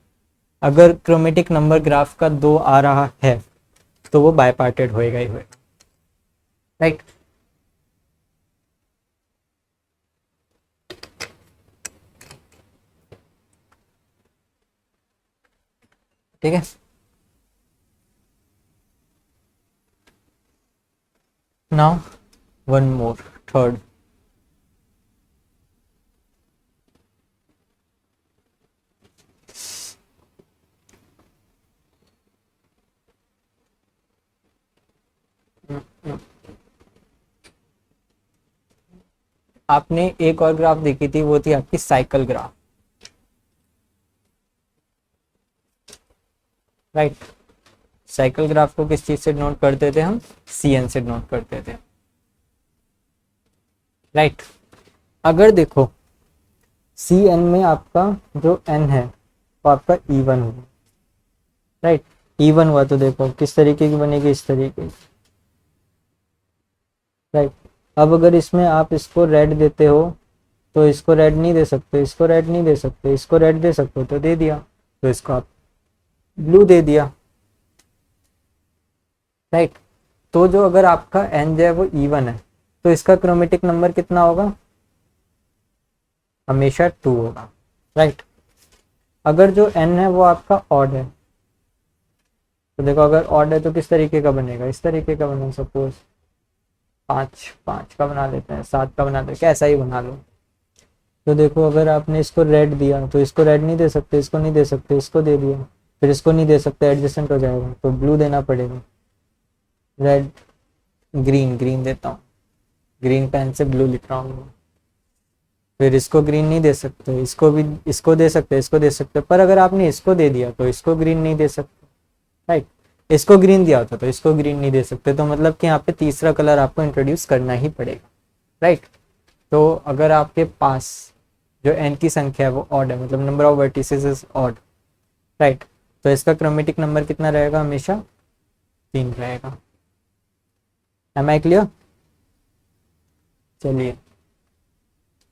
अगर क्रोमेटिक नंबर ग्राफ का 2 आ रहा है तो वो बायपार्टेड होएगा ही होएगा, राइट। ठीक है, नाउ वन मोर, थर्ड। आपने एक और ग्राफ देखी थी, वो थी आपकी cycle graph, right. Cycle graph को किस चीज से नोट करते थे हम, CN से नोट करते थे, राइट। अगर देखो CN में आपका जो N है वो आपका E1 हुआ, राइट। E1 हुआ तो देखो किस तरीके की बनेगी, इस तरीके की, राइट। अब अगर इसमें आप इसको रेड देते हो तो इसको रेड नहीं दे सकते, इसको रेड नहीं दे सकते, इसको रेड दे सकते हो तो दे दिया, तो इसको आप ब्लू दे दिया, राइट। तो जो अगर आपका एन जो है वो E1 है तो इसका क्रोमेटिक नंबर कितना होगा, हमेशा 2 होगा, राइट। अगर जो N है वो आपका ऑड है तो देखो अगर ऑड है तो किस तरीके का बनेगा, इस तरीके का बनेगा, सपोज 5 का बना लेते हैं, 7 का बना लेते हैं, कैसा ही बना लो। तो देखो अगर आपने इसको रेड दिया तो इसको रेड नहीं दे सकते, इसको नहीं दे सकते, इसको दे दिया, फिर इसको नहीं दे सकते, एडजस्टेंट हो जाएगा, तो ब्लू देना पड़ेगा, रेड, ग्रीन देता हूँ, ग्रीन पेन से ब्लू लिख रहा हूँ। फिर इसको ग्रीन नहीं दे सकते, इसको भी, इसको दे सकते, इसको दे सकते, पर अगर आपने इसको दे दिया तो इसको ग्रीन नहीं दे सकते, राइट। इसको ग्रीन दिया होता तो इसको ग्रीन नहीं दे सकते, तो मतलब कि यहाँ पे तीसरा कलर आपको इंट्रोड्यूस करना ही पड़ेगा, राइट। तो अगर आपके पास जो एन की संख्या है वो ऑड है, मतलब number of vertices is odd, right, तो इसका क्रोमेटिक नंबर कितना रहेगा, हमेशा 3 रहेगा। Am I clear? चलिए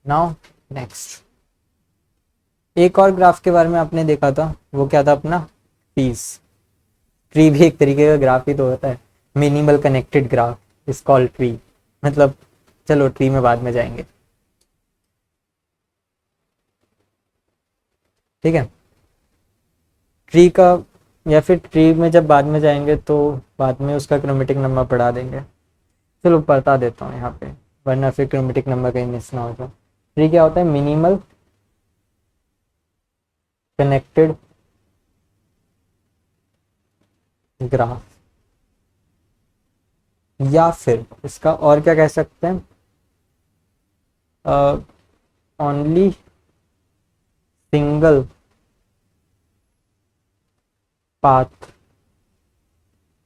नाउ नेक्स्ट, एक और ग्राफ के बारे में आपने देखा था, वो क्या था अपना, ट्रीज। ट्री भी एक तरीके का ग्राफ ही तो होता है, minimal connected graph is called tree, मतलब चलो ट्री में बाद में जाएंगे, ठीक है। ट्री का, या फिर ट्री में जब बाद में जाएंगे तो बाद में उसका क्रोमेटिक नंबर पढ़ा देंगे, चलो बता देता हूँ यहाँ पे, वरना फिर क्रोमेटिक नंबर कहीं मिस ना हो जाए। ट्री क्या होता है, मिनिमल कनेक्टेड ग्राफ, या फिर इसका और क्या कह सकते हैं, only single path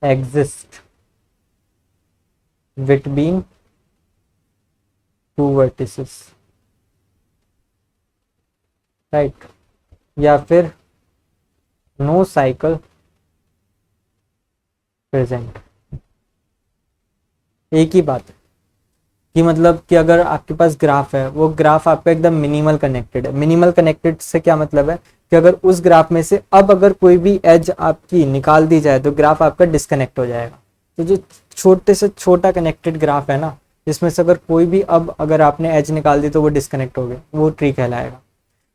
exist between 2 vertices, right, या फिर no cycle present। एक ही बात है कि मतलब कि अगर आपके पास ग्राफ है, वो ग्राफ आपका एकदम मिनिमल कनेक्टेड है। मिनिमल कनेक्टेड से क्या मतलब है कि अगर उस ग्राफ में से अब अगर कोई भी एज आपकी निकाल दी जाए तो ग्राफ आपका डिस्कनेक्ट हो जाएगा। तो जो छोटे से छोटा कनेक्टेड ग्राफ है ना, जिसमें से अगर कोई भी अब अगर आपने एज निकाल दी तो वो डिस्कनेक्ट हो गया, वो ट्री कहलाएगा।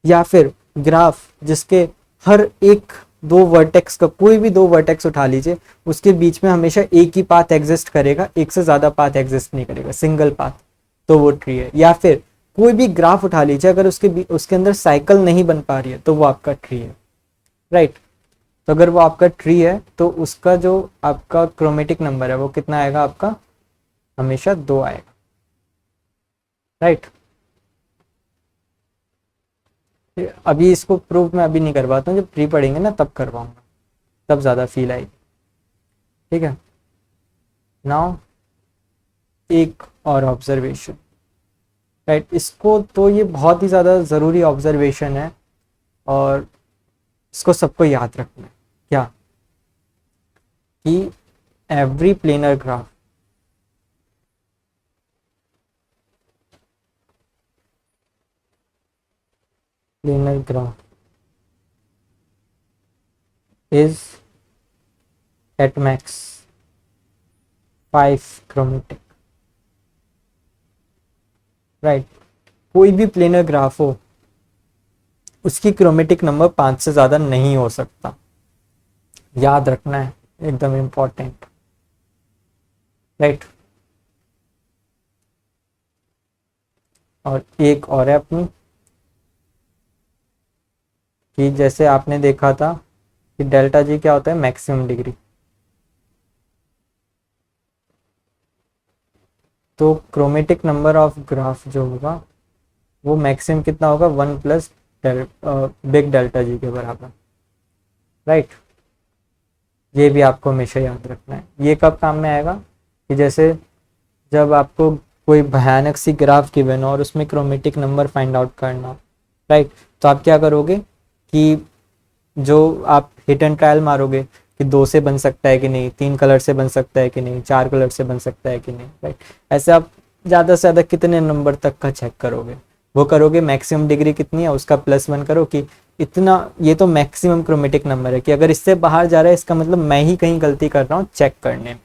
या फिर ग्राफ जिसके हर एक 2 वर्टेक्स का, कोई भी 2 वर्टेक्स उठा लीजिए, उसके बीच में हमेशा एक ही पाथ एग्जिस्ट करेगा, एक से ज्यादा पाथ एग्जिस्ट नहीं करेगा, सिंगल पाथ, तो वो ट्री है। या फिर कोई भी ग्राफ उठा लीजिए, अगर उसके अंदर साइकिल नहीं बन पा रही है तो वो आपका ट्री है, राइट। तो अगर वो आपका ट्री है तो उसका जो आपका क्रोमेटिक नंबर है वो कितना आएगा, आपका हमेशा 2 आएगा, राइट। अभी इसको प्रूव मैं अभी नहीं करवाता हूँ, जब ट्री पढ़ेंगे ना तब करवाऊंगा, तब ज़्यादा फील आएगी, ठीक है। नाउ एक और ऑब्जर्वेशन, राइट, इसको तो ये बहुत ही ज़्यादा ज़रूरी ऑब्जर्वेशन है और इसको सबको याद रखना है, क्या कि every planar graph is at max 5 chromatic, right. कोई भी प्लेनर ग्राफ हो उसकी क्रोमेटिक नंबर 5 से ज़्यादा नहीं हो सकता, याद रखना है, एकदम इम्पॉर्टेंट, राइट। और एक और है अपनी, कि जैसे आपने देखा था कि डेल्टा जी क्या होता है, मैक्सिमम डिग्री। तो क्रोमेटिक नंबर ऑफ ग्राफ जो होगा वो मैक्सिमम कितना होगा, 1 प्लस बिग डेल्टा जी के बराबर, राइट। ये भी आपको हमेशा याद रखना है। ये कब काम में आएगा, कि जैसे जब आपको कोई भयानक सी ग्राफ गिवन हो और उसमें क्रोमेटिक नंबर फाइंड आउट करना, राइट। तो आप क्या करोगे कि जो आप हिट एंड ट्रायल मारोगे कि 2 से बन सकता है कि नहीं, 3 कलर से बन सकता है कि नहीं, 4 कलर से बन सकता है कि नहीं, राइट। ऐसे आप ज़्यादा से ज़्यादा कितने नंबर तक का चेक करोगे, वो करोगे मैक्सिमम डिग्री कितनी है उसका +1 करो कि इतना, ये तो मैक्सिमम क्रोमेटिक नंबर है, कि अगर इससे बाहर जा रहा है इसका मतलब मैं ही कहीं गलती कर रहा हूँ चेक करने में,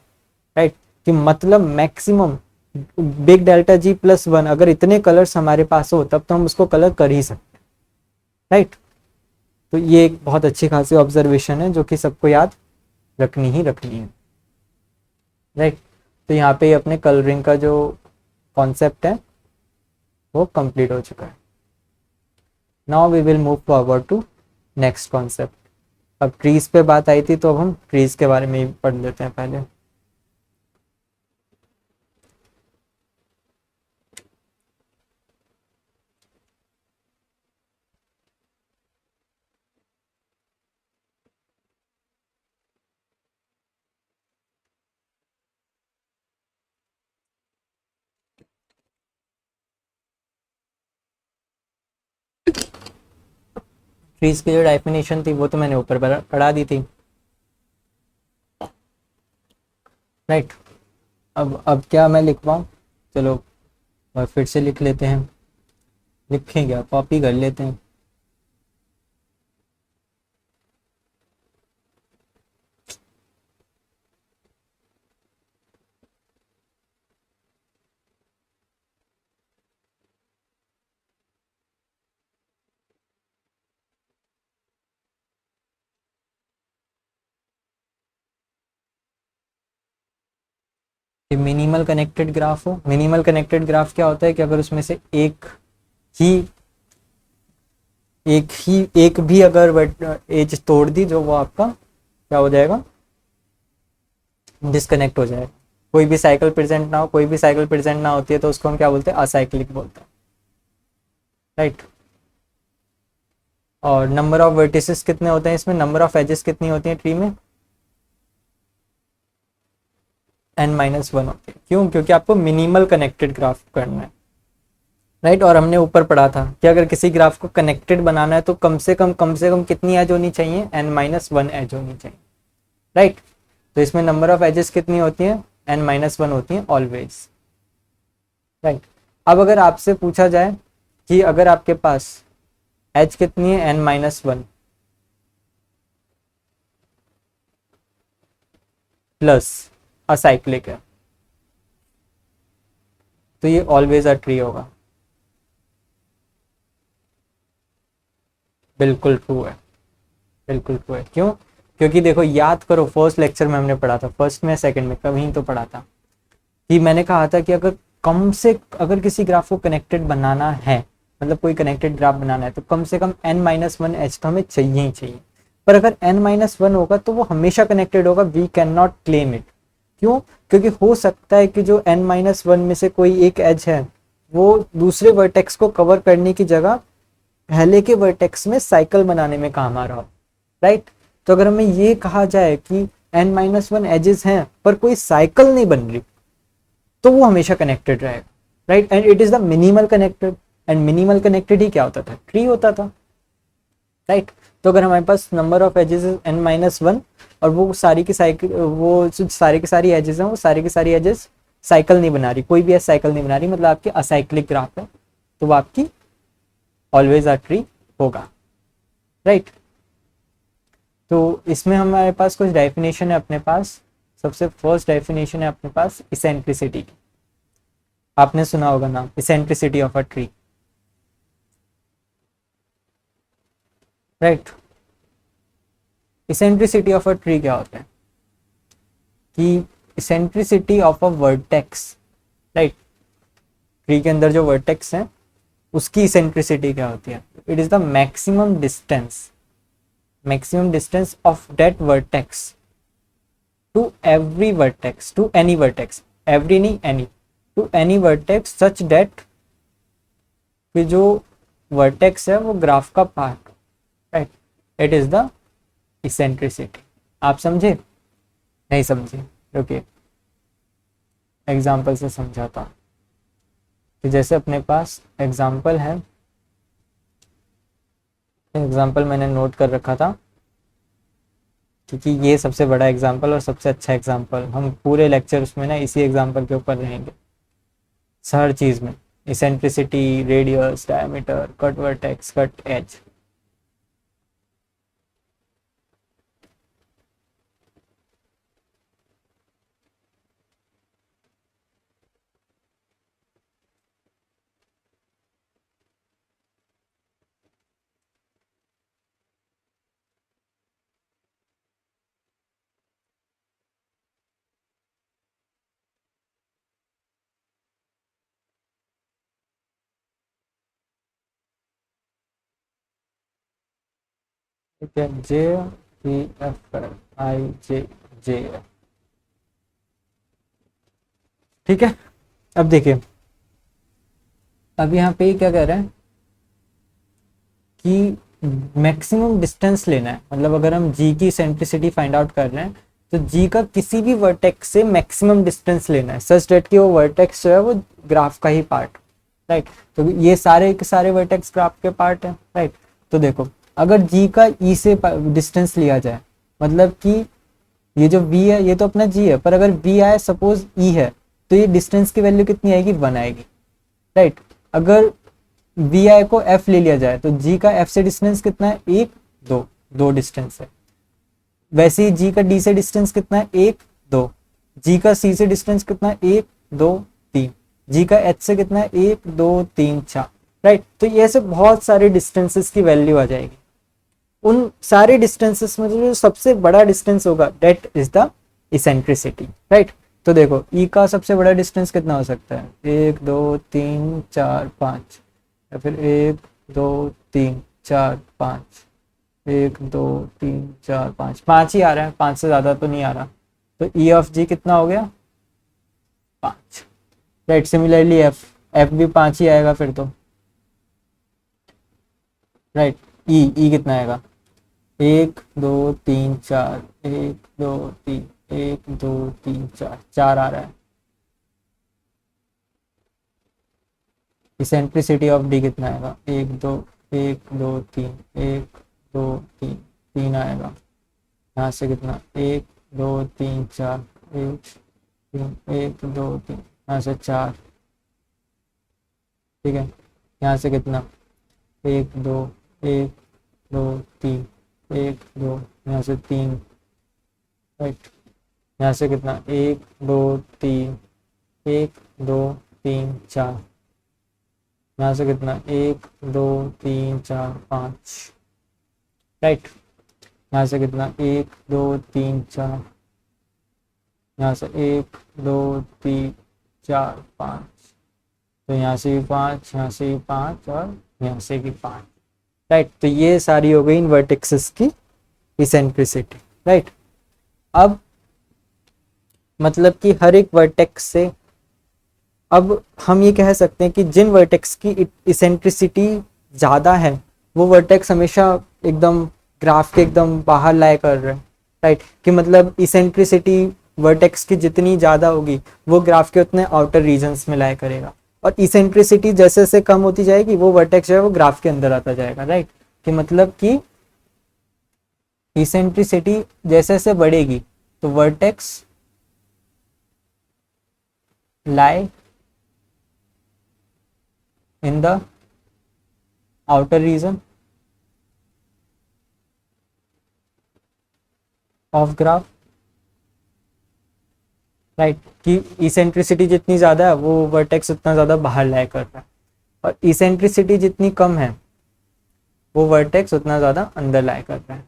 राइट। कि मतलब मैक्सिमम बिग डेल्टा जी +1, अगर इतने कलर्स हमारे पास हो तब तो हम उसको कलर कर ही सकते हैं, राइट। तो ये एक बहुत अच्छी खासी ऑब्जर्वेशन है जो कि सबको याद रखनी ही रखनी है, राइट। तो यहाँ पे अपने कलरिंग का जो कॉन्सेप्ट है वो कंप्लीट हो चुका है। Now we will move forward to next concept. अब ट्रीज पे बात आई थी तो अब हम ट्रीज के बारे में ही पढ़ लेते हैं पहले। ट्रीज की जो डेफिनेशन थी वो तो मैंने ऊपर पढ़ा दी थी, राइट। अब क्या मैं लिखवाऊँ, चलो फिर से लिख लेते हैं, लिखें क्या, कॉपी कर लेते हैं। कि मिनिमल कनेक्टेड ग्राफ हो, मिनिमल कनेक्टेड ग्राफ क्या होता है कि अगर उसमें से ही एक भी अगर एज तोड़ दी जो वो आपका क्या हो जाएगा, डिस्कनेक्ट हो जाएगा। कोई भी साइकिल प्रेजेंट ना हो, कोई भी साइकिल प्रेजेंट ना होती है तो उसको हम क्या बोलते हैं, असाइक्लिक बोलते हैं, राइट। और नंबर ऑफ वर्टिसेस कितने होते हैं इसमें, नंबर ऑफ एजेस कितनी होती हैं ट्री में, n-1 होती है। क्यों, क्योंकि आपको मिनिमल कनेक्टेड ग्राफ करना है, राइट। और हमने ऊपर पढ़ा था कि अगर किसी ग्राफ को कनेक्टेड बनाना है तो कम से कम कितनी एज होनी चाहिए, n-1 एज होनी चाहिए, राइट। तो इसमें नंबर ऑफ एजेस कितनी होती हैं, n-1 होती हैं ऑलवेज, राइट। अब अगर आपसे पूछा जाए कि अगर आपके पास एज कितनी है, n-1 प्लस असाइक्लिक है, तो ये ऑलवेज अ ट्री होगा। बिल्कुल ट्रू है, बिल्कुल ट्रू है। क्यों, क्योंकि देखो याद करो फर्स्ट लेक्चर में हमने पढ़ा था, फर्स्ट में सेकंड में कहीं तो पढ़ा था कि मैंने कहा था कि अगर किसी ग्राफ को कनेक्टेड बनाना है, मतलब कोई कनेक्टेड ग्राफ बनाना है तो कम से कम n-1 एज तो हमें चाहिए ही चाहिए। पर अगर n-1 होगा तो वो हमेशा कनेक्टेड होगा, we can not claim it. क्यों? क्योंकि हो सकता है कि जो n-1 में से कोई एक एज है वो दूसरे वर्टेक्स को कवर करने की जगह पहले के वर्टेक्स में साइकिल बनाने में काम आ रहा हो, राइट। तो अगर हमें ये कहा जाए कि n-1 एजेस हैं पर कोई साइकिल नहीं बन रही, तो वो हमेशा कनेक्टेड रहेगा, right. And it is the minimal connected, and minimal connected ही क्या होता था? ट्री होता था, राइट। तो अगर हमारे पास नंबर ऑफ एजेस n-1 और वो सारी की साइकिल, वो जो सारी की सारी एजेस हैं वो सारी की सारी एजेस साइकिल नहीं बना रही, कोई भी एज साइकिल नहीं बना रही, मतलब आपकी असाइक्लिक ग्राफ है, तो वो आपकी ऑलवेज अ ट्री होगा, राइट। तो इसमें हमारे पास कुछ डेफिनेशन है अपने पास। सबसे फर्स्ट डेफिनेशन है अपने पास इसेंट्रिसिटी की। आपने सुना होगा नाम eccentricity of a tree, right. Eccentricity of a tree क्या होता है कि eccentricity of a vertex, right, tree के अंदर जो वर्टेक्स है उसकी इसेंट्रिसिटी क्या होती है? It is the maximum distance of that vertex to every vertex, to any vertex, every नहीं any, to any vertex such that कि जो वर्टेक्स है वो ग्राफ का part, right. It is the eccentricity. आप समझे? नहीं समझे? ओके, एग्जाम्पल से समझाता हूँ। कि जैसे अपने पास एग्जाम्पल है, एग्जाम्पल मैंने नोट कर रखा था क्योंकि ये सबसे बड़ा एग्जाम्पल और सबसे अच्छा एग्जाम्पल, हम पूरे लेक्चर उसमें ना इसी एग्जाम्पल के ऊपर रहेंगे, हर चीज़ में। Eccentricity, radius, diameter, cut vertex, cut edge. ठीक है, जे पी एफ आई जे जे, ठीक है। अब देखिए, अब यहाँ पे क्या कह रहा है कि मैक्सिमम डिस्टेंस लेना है, मतलब अगर हम जी की सेंट्रिसिटी फाइंड आउट कर रहे हैं तो जी का किसी भी वर्टेक्स से मैक्सिमम डिस्टेंस लेना है सच डेट कि वो वर्टेक्स जो है वो ग्राफ का ही पार्ट, राइट। तो ये सारे के सारे वर्टेक्स ग्राफ के पार्ट है, राइट। तो देखो, अगर जी का ई से डिस्टेंस लिया जाए, मतलब कि ये जो v है ये तो अपना g है, पर अगर v आए सपोज e है, तो ये डिस्टेंस की वैल्यू कितनी आएगी? 1 आएगी, राइट। अगर वी आई को एफ ले लिया जाए तो जी का एफ से डिस्टेंस कितना है? 1 2, 2 डिस्टेंस है। वैसे ही जी का डी से डिस्टेंस कितना है? 1 2। जी का सी से डिस्टेंस कितना है? 1 2 3। जी का एच से कितना है? 1 2 3 4, राइट। तो ये ऐसे बहुत सारे डिस्टेंसेस की वैल्यू आ जाएगी। उन सारे डिस्टेंसेस में जो सबसे बड़ा डिस्टेंस होगा that is the eccentricity, right. तो देखो ई का सबसे बड़ा डिस्टेंस कितना हो सकता है? 1 2 3 4 5, या फिर 1 2 3 4 5, 1 2 3 4 5, 5 ही आ रहा है, 5 से ज़्यादा तो नहीं आ रहा। तो ई ऑफ जी कितना हो गया? 5, राइट। सिमिलरली एफ, एफ भी 5 ही आएगा फिर तो, राइट। ई कितना आएगा? 1 2 3 4, 1 2 3, 1 2 3 4, 4 आ रहा है। इसेंट्रिसिटी ऑफ डी कितना आएगा? 1 2 1 2 3, 1 2 3, 3 आएगा। यहाँ से कितना? 1 2 3 4, 1 3 1 2 3, यहाँ से 4, ठीक है। यहाँ से कितना? 1 2 1 2 3, 1 2, यहाँ से 3, राइट। यहाँ से कितना? 1 2 3, 1 2 3 4, यहाँ से कितना? 1 2 3 4 5, राइट। यहाँ से कितना? 1 2 3 4, यहाँ से 1 2 3 4 5, तो यहाँ से भी 5, यहाँ से भी 5 और यहाँ से भी 5, राइट। तो ये सारी हो गई इन वर्टेक्सेस की इसेंट्रिसिटी, राइट। अब मतलब कि हर एक वर्टेक्स से अब हम ये कह सकते हैं कि जिन वर्टेक्स की इसेंट्रिसिटी ज़्यादा है वो वर्टेक्स हमेशा एकदम ग्राफ के एकदम बाहर लाया कर रहे हैं, राइट। कि मतलब इसेंट्रिसिटी वर्टेक्स की जितनी ज़्यादा होगी वो ग्राफ के उतने आउटर रीजन्स में लाया करेगा, और इसेंट्रिसिटी जैसे जैसे कम होती जाएगी वो वर्टेक्स जो है वो ग्राफ के अंदर आता जाएगा, राइट। कि मतलब कि इसेंट्रिसिटी जैसे जैसे बढ़ेगी तो vertex lie in the outer region of graph, right. कि इसेंट्रिसिटी जितनी ज़्यादा है वो वर्टेक्स उतना ज़्यादा बाहर लाया कर रहा है, और इसेंट्रिसिटी जितनी कम है वो वर्टेक्स उतना ज़्यादा अंदर लाया कर रहा है,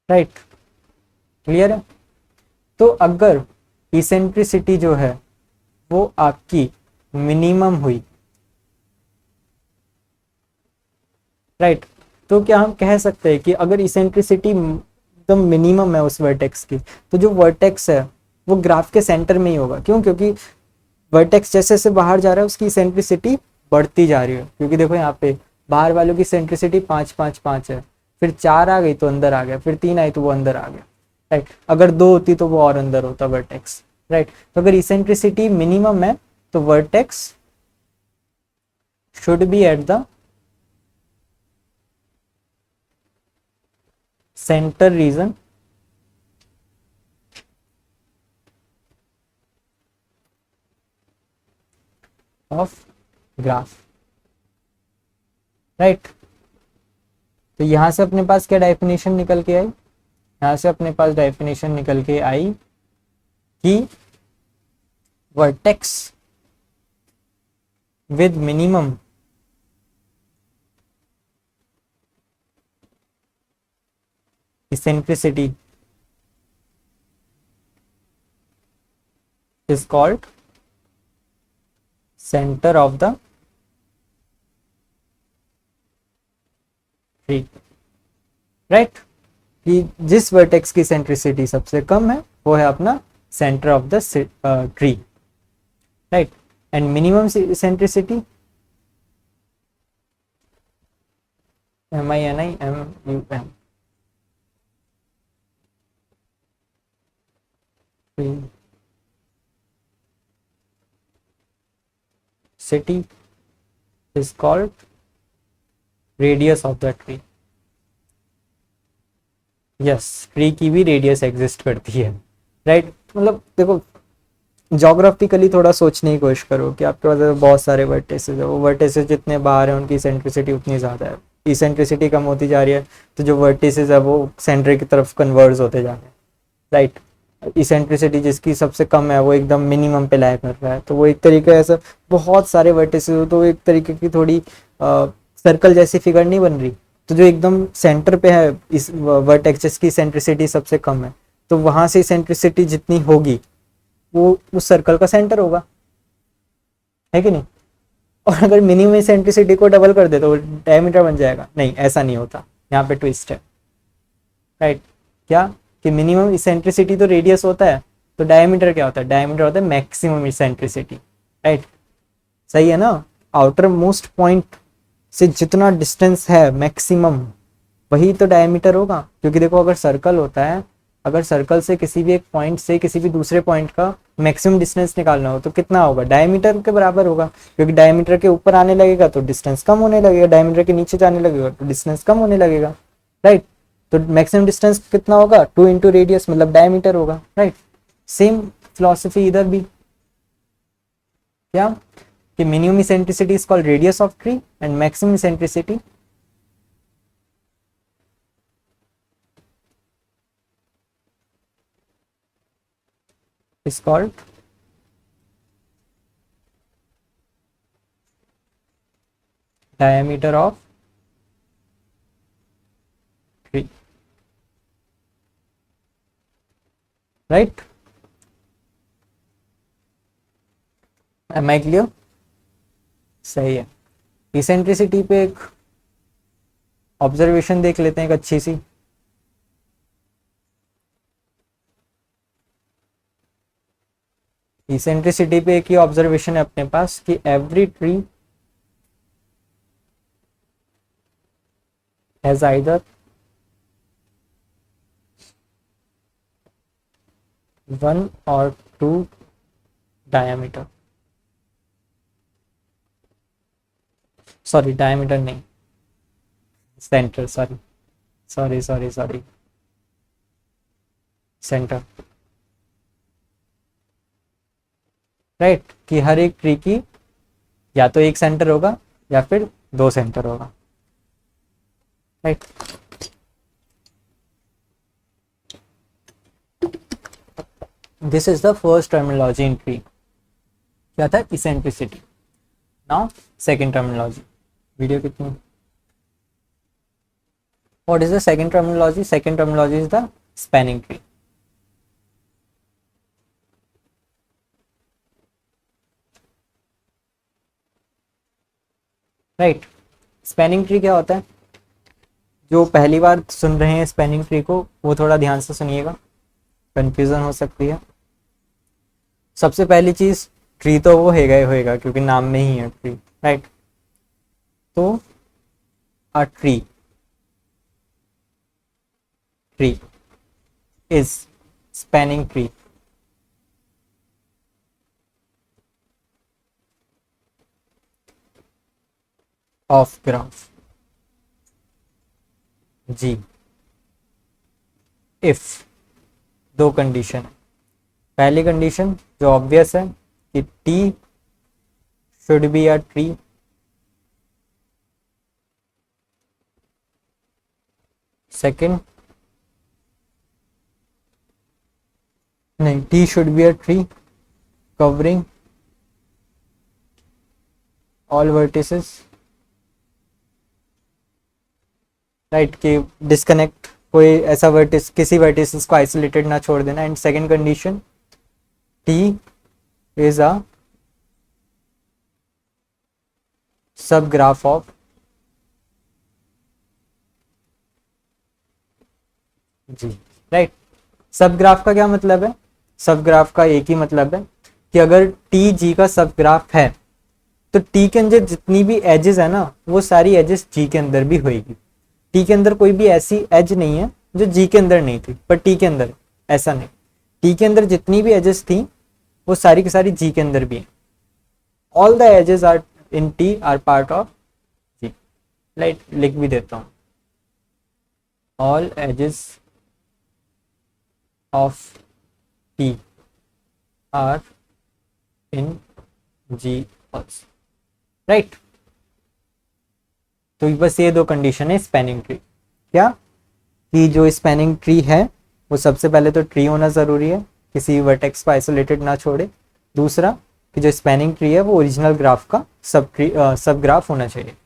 राइट। क्लियर है। तो अगर इसेंट्रिसिटी जो है वो आपकी मिनिमम हुई, राइट, तो क्या हम कह सकते हैं कि अगर इसेंट्रिसिटी एकदम मिनिमम है उस वर्टेक्स की तो जो वर्टेक्स है वो ग्राफ के सेंटर में ही होगा। क्यों? क्योंकि वर्टेक्स जैसे जैसे बाहर जा रहा है उसकी इसेंट्रिसिटी बढ़ती जा रही है, क्योंकि देखो यहाँ पे बाहर वालों की इसेंट्रिसिटी 5 5 5 है, फिर 4 आ गई तो अंदर आ गया, फिर 3 आई तो वो अंदर आ गया, राइट। अगर 2 होती तो वो और अंदर होता वर्टेक्स, राइट। तो अगर इसेंट्रिसिटी मिनिमम है तो vertex should be at the centre region of graph, right. तो यहां से अपने पास क्या डेफिनेशन निकल के आई? यहां से अपने पास डेफिनेशन निकल के आई कि vertex with minimum eccentricity is called center of the tree, right. कि जिस वर्टेक्स की सेंट्रिसिटी सबसे कम है वो है अपना centre of the tree, right. And minimum centricity MINIMUM city is called radius of the tree। Yes, tree की भी रेडियस एग्जिस्ट करती है, राइट। मतलब देखो जोग्राफिकली थोड़ा सोचने की कोशिश करो कि आपके पास बहुत सारे वर्टेसेस है, वो वर्टेसेस जितने बाहर हैं उनकी सेंट्रिसिटी उतनी ज़्यादा है, इसेंट्रिसिटी कम होती जा रही है तो जो वर्टेसेस है वो सेंटर की तरफ कन्वर्ज होते जा रहे हैं, राइट। इसेंट्रिसिटी जिसकी सबसे कम है वो एकदम मिनिमम पे लाया कर रहा है, तो वो एक तरीके ऐसा बहुत सारे वर्टेसेस हो तो एक तरीके की थोड़ी सर्कल जैसी फिगर नहीं बन रही। तो जो एकदम सेंटर पे है इस वर्टेक्स जिसकी सेंट्रिसिटी सबसे कम है तो वहां से सेंट्रिसिटी जितनी होगी वो उस सर्कल का सेंटर होगा, है कि नहीं। और अगर मिनिमम इसेंट्रिसिटी को डबल कर दे तो डायमीटर बन जाएगा, नहीं ऐसा नहीं होता, यहाँ पे ट्विस्ट है, राइट। क्या? कि मिनिमम इसेंट्रिसिटी तो रेडियस होता है, तो डायमीटर क्या होता है? डायमीटर होता है मैक्सिमम इसेंट्रिसिटी, राइट। सही है ना। आउटर मोस्ट पॉइंट से जितना डिस्टेंस है मैक्सिमम वही तो डायमीटर होगा, क्योंकि देखो अगर सर्कल होता है, अगर सर्कल से किसी भी एक पॉइंट से किसी भी दूसरे पॉइंट का मैक्सिमम डिस्टेंस निकालना हो तो कितना होगा? डायमीटर के बराबर होगा, क्योंकि डायमीटर के ऊपर आने लगेगा तो डिस्टेंस कम होने लगेगा, डायमीटर के नीचे जाने लगेगा तो डिस्टेंस कम होने लगेगा, राइट। तो मैक्सिमम डिस्टेंस कितना होगा? 2 इंटू रेडियस मतलब डायमीटर होगा, राइट। सेम फिलोसफी इधर भी। क्या? कि minimum eccentricity is called radius of tree and maximum eccentricity is called diameter of tree, right। Am I clear? सही है। इसेंट्रिसिटी पे एक ऑब्जर्वेशन देख लेते हैं, एक अच्छी सी। इसेंट्रिसिटी पे एक ही ऑब्जर्वेशन है अपने पास कि every tree has either one और टू डायमीटर, सॉरी डायमीटर नहीं, centre, sorry sorry sorry sorry, centre, right. कि हर एक ट्री की या तो एक सेंटर होगा या फिर दो सेंटर होगा, right. This is the first terminology in tree, क्या था? Eccentricity. Now second terminology, video कितनी? What is the second terminology? Second terminology is the spanning tree. Right. Spanning tree क्या होता है? जो पहली बार सुन रहे हैं स्पैनिंग ट्री को, वो थोड़ा ध्यान से सुनिएगा, कंफ्यूजन हो सकती है। सबसे पहली चीज, ट्री तो वो हैगा ही होएगा क्योंकि नाम में ही है ट्री, राइट। तो a tree is spanning tree of graph G if दो कंडीशन है। पहली कंडीशन जो ऑब्वियस है कि T should be a tree, second नहीं, T should be a tree covering all vertices, right. कि डिस्कनेक्ट, कोई ऐसा वर्टिस, किसी वर्टिसेस को आइसोलेटेड ना छोड़ देना। And second condition, T is a subgraph of G, right. Subgraph का क्या मतलब है? सब ग्राफ का एक ही मतलब है कि अगर टी जी का सब ग्राफ है तो टी के अंदर जितनी भी एजेस है ना, वो सारी एजेस जी के अंदर भी होएगी। टी के अंदर कोई भी ऐसी एज नहीं है जो जी के अंदर नहीं थी, पर टी के अंदर ऐसा नहीं। टी के अंदर जितनी भी एजेस थी वो सारी की सारी जी के अंदर भी है। All the edges are in T are part of G, right. लिख भी देता हूँ, all edges of T are in G also, right. तो बस ये दो कंडीशन है स्पैनिंग ट्री। क्या? कि जो स्पैनिंग ट्री है वो सबसे पहले तो ट्री होना ज़रूरी है, किसी वर्टेक्स को आइसोलेटेड ना छोड़े। दूसरा कि जो स्पैनिंग ट्री है वो ओरिजिनल ग्राफ का सब ग्राफ होना चाहिए,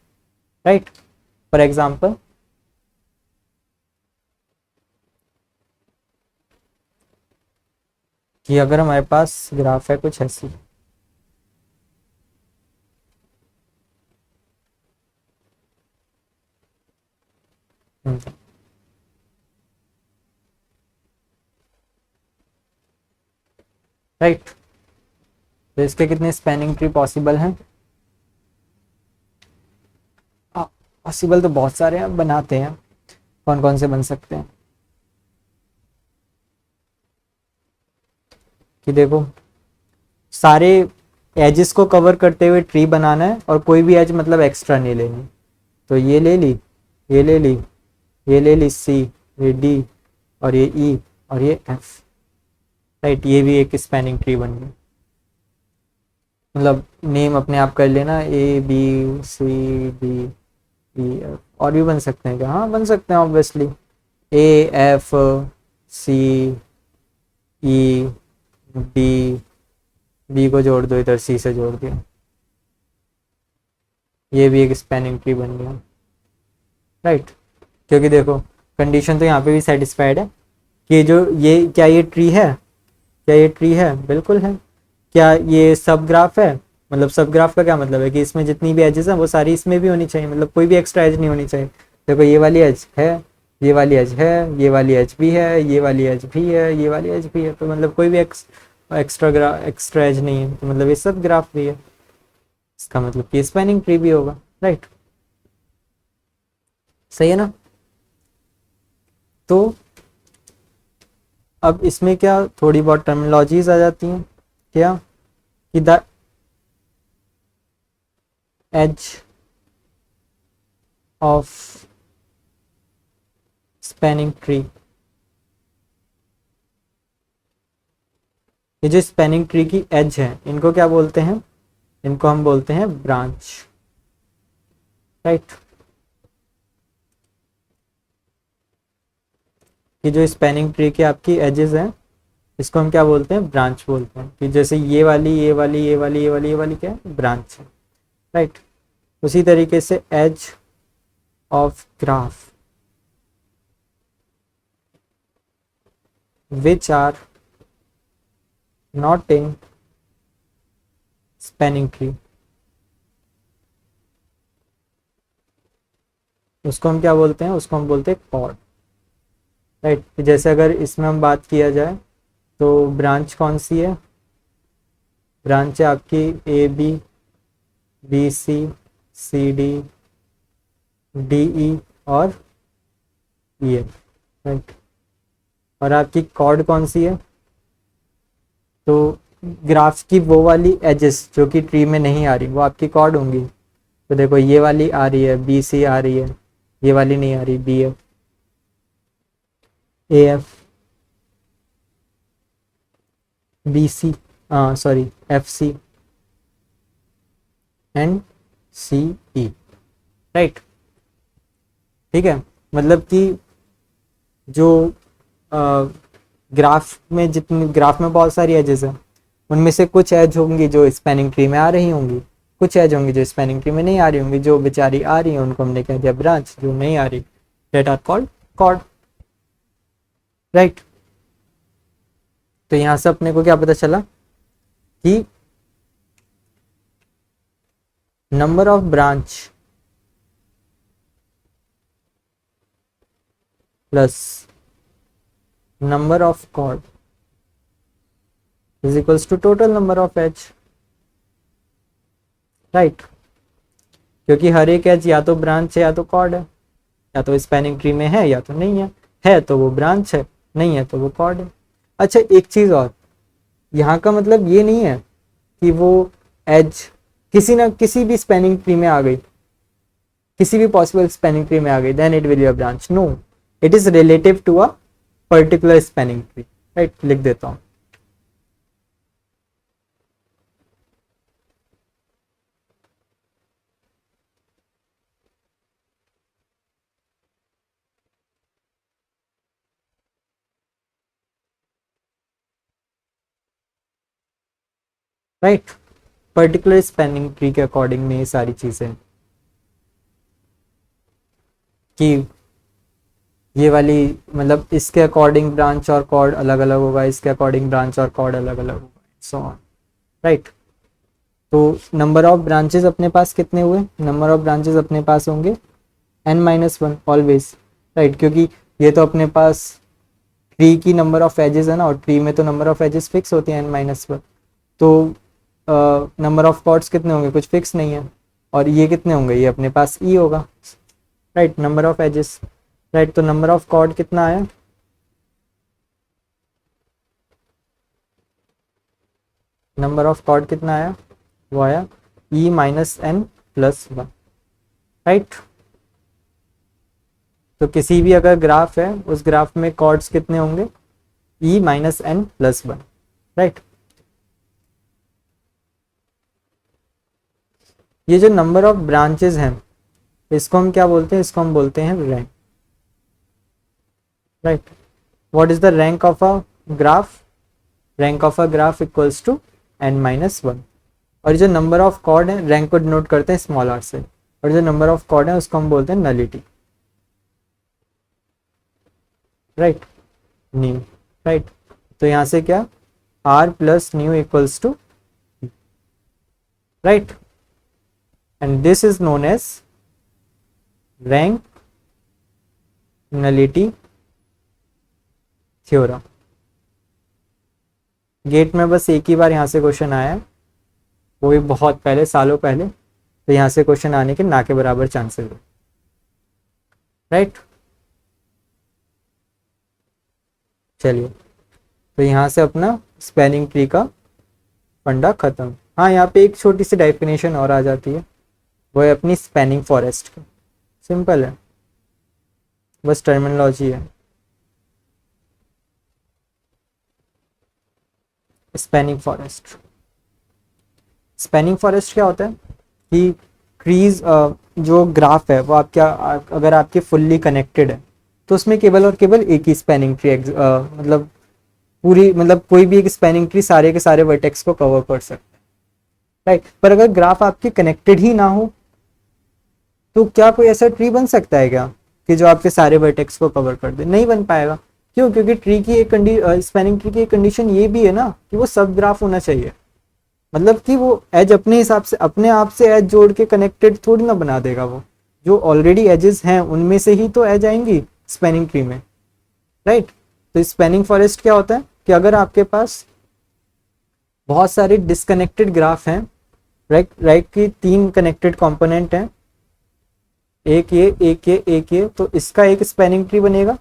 राइट। फॉर एग्जाम्पल, कि अगर हमारे पास ग्राफ है कुछ ऐसी, राइट। तो इसके कितने स्पैनिंग ट्री पॉसिबल हैं? पॉसिबल तो बहुत सारे हैं, बनाते हैं। कौन कौन से बन सकते हैं? कि देखो, सारे एजेस को कवर करते हुए ट्री बनाना है और कोई भी एज मतलब एक्स्ट्रा नहीं लेनी। तो ये ले ली, ये ले ली, ये ले ली सी, ये डी, और ये ई, और ये एफ, राइट। ये भी एक स्पैनिंग ट्री बन गई। मतलब नेम अपने आप कर लेना, A B C D E F. और भी बन सकते हैं क्या? हाँ बन सकते हैं obviously. A F C E D, B को जोड़ दो इधर, सी से जोड़ दिया, ये भी एक स्पैनिंग ट्री बन गया, राइट। क्योंकि देखो कंडीशन तो यहाँ पे भी सेटिस्फाइड है कि जो ये क्या ये ट्री है? क्या ये ट्री है? बिल्कुल है। क्या ये सब ग्राफ है? मतलब सब ग्राफ का क्या मतलब है कि इसमें जितनी भी एजेस हैं वो सारी इसमें भी होनी चाहिए, मतलब कोई भी एक्स्ट्रा एज नहीं होनी चाहिए। देखो ये वाली एज है, ये वाली एज है, ये वाली एज भी है, ये वाली एज भी है, ये वाली एज भी है, तो मतलब कोई भी एक्स्ट्रा एज नहीं है, तो मतलब ये सब ग्राफ भी है। इसका मतलब कि स्पैनिंग ट्री भी होगा, राइट। सही है ना। तो अब इसमें क्या थोड़ी बहुत टर्मिनोलॉजीज आ जाती हैं, क्या कि the edge of spanning tree, ये जो स्पैनिंग ट्री की एज है इनको क्या बोलते हैं, इनको हम बोलते हैं ब्रांच, राइट। कि जो स्पैनिंग ट्री की आपकी एजेस हैं इसको हम क्या बोलते हैं, ब्रांच बोलते हैं। कि जैसे ये वाली ये वाली ये वाली ये वाली ये वाली क्या है, ब्रांच है, राइट। उसी तरीके से edge of graph which are not in spanning tree, उसको हम क्या बोलते हैं, उसको हम बोलते हैं कॉर्ड, राइट। जैसे अगर इसमें हम बात किया जाए तो ब्रांच कौन सी है, ब्रांच है आपकी A B, B C, C D, D E और ई एफ, राइट। और आपकी कॉर्ड कौन सी है, तो ग्राफ की वो वाली एजेस जो कि ट्री में नहीं आ रही वो आपकी कॉर्ड होंगी। तो देखो ये वाली आ रही है, बी सी आ रही है, ये वाली नहीं आ रही, B F, A F, B C, sorry F C and C E, right. ठीक है, मतलब कि जो ग्राफ में जितनी ग्राफ में बहुत सारी एजेस हैं उनमें से कुछ एज होंगी जो स्पैनिंग ट्री में आ रही होंगी, कुछ एज होंगी जो स्पैनिंग ट्री में नहीं आ रही होंगी, जो बेचारी आ रही है उनको हमने कह दिया ब्रांच, जो नहीं आ रही that are called chord, right. तो यहां से अपने को क्या पता चला कि number of branch plus number of chord is equals to total number of edge, right. क्योंकि हर एक एज या तो ब्रांच है या तो कॉर्ड है, या तो स्पैनिंग ट्री में है या तो नहीं है तो वो ब्रांच है, नहीं है तो वो कॉर्ड है। अच्छा एक चीज और, यहाँ का मतलब ये नहीं है कि वो एज किसी ना किसी भी स्पैनिंग ट्री में आ गई, किसी भी पॉसिबल स्पैनिंग ट्री में आ गई then it will be a branch, no, it is relative to a particular spanning tree, right. लिख देता हूं, राइट। पर्टिकुलर स्पैनिंग ट्री के अकॉर्डिंग में ये सारी चीजें कि ये वाली मतलब इसके अकॉर्डिंग ब्रांच और कॉर्ड अलग अलग होगा, इसके अकॉर्डिंग ब्रांच और कॉर्ड अलग अलग होगा, सो ऑन, राइट। तो नंबर ऑफ ब्रांचेस अपने पास कितने हुए, नंबर ऑफ ब्रांचेस अपने पास होंगे n-1 ऑलवेज, राइट। क्योंकि ये तो अपने पास ट्री की नंबर ऑफ एजेस है ना, और ट्री में तो नंबर ऑफ एजेस फिक्स होती है n-1, तो नंबर ऑफ कॉर्ड्स कितने होंगे, कुछ फिक्स नहीं है। और ये कितने होंगे, ये अपने पास ई होगा, right, number of edges, right. तो नंबर ऑफ कॉर्ड कितना आया, नंबर ऑफ कॉर्ड कितना आया, वो आया e-n+1, राइट। तो किसी भी अगर ग्राफ है उस ग्राफ में कॉर्ड्स कितने होंगे, e-n+1, राइट। ये जो नंबर ऑफ ब्रांचेस हैं इसको हम क्या बोलते हैं, इसको हम बोलते हैं rank, right. What is the rank of a graph, rank of a graph equals to n-1। और जो नंबर ऑफ कॉर्ड है रैंक को डिनोट करते हैं स्मॉल आर से, और जो नंबर ऑफ कॉर्ड है उसको हम बोलते हैं नलिटी, राइट, न्यू, राइट। तो यहाँ से क्या r plus nu equals to, right? And this is known as rank nullity theorem. GATE में बस एक ही बार यहाँ से क्वेश्चन आया है, वो भी बहुत पहले, सालों पहले, तो यहाँ से क्वेश्चन आने के ना के बराबर चांसेस है, राइट? चलिए, तो यहाँ से अपना स्पैनिंग ट्री का फंडा खत्म। हाँ, यहाँ पे एक छोटी सी डेफिनेशन और आ जाती है, वो है अपनी स्पैनिंग फॉरेस्ट की। सिंपल है, बस टर्मिनोलॉजी है। स्पैनिंग फॉरेस्ट, स्पैनिंग फॉरेस्ट क्या होता है कि ट्रीज, जो ग्राफ है वो आपका, अगर आपके फुल्ली कनेक्टेड है तो उसमें केवल और केवल एक ही स्पैनिंग ट्री, मतलब पूरी, मतलब कोई भी एक स्पैनिंग ट्री सारे के सारे वर्टेक्स को कवर कर सकता है, राइट? पर अगर ग्राफ आपके कनेक्टेड ही ना हो तो क्या कोई ऐसा ट्री बन सकता है क्या कि जो आपके सारे वर्टेक्स को कवर कर दे? नहीं बन पाएगा। क्यों? क्योंकि ट्री की एक स्पैनिंग ट्री की एक कंडीशन ये भी है ना कि वो सब ग्राफ होना चाहिए, मतलब कि वो एज अपने हिसाब से, अपने आप से एज जोड़ के कनेक्टेड थोड़ी ना बना देगा, वो जो ऑलरेडी एजेस हैं उनमें से ही तो एज आएंगी स्पैनिंग ट्री में, राइट? तो स्पैनिंग फॉरेस्ट क्या होता है कि अगर आपके पास बहुत सारे डिसकनेक्टेड ग्राफ हैं, राइट की 3 कनेक्टेड कंपोनेंट हैं, एक ये, एक ये, एक ये, तो इसका एक स्पैनिंग ट्री बनेगा,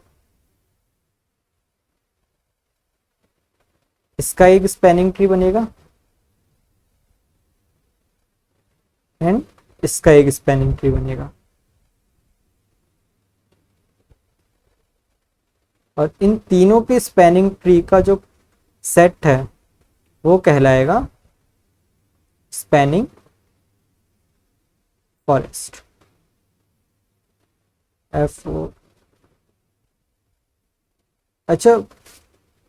इसका एक स्पैनिंग ट्री बनेगा, एंड इसका एक स्पैनिंग ट्री बनेगा। और इन तीनों के स्पैनिंग ट्री का जो सेट है वो कहलाएगा स्पैनिंग फॉरेस्ट। F-O। अच्छा,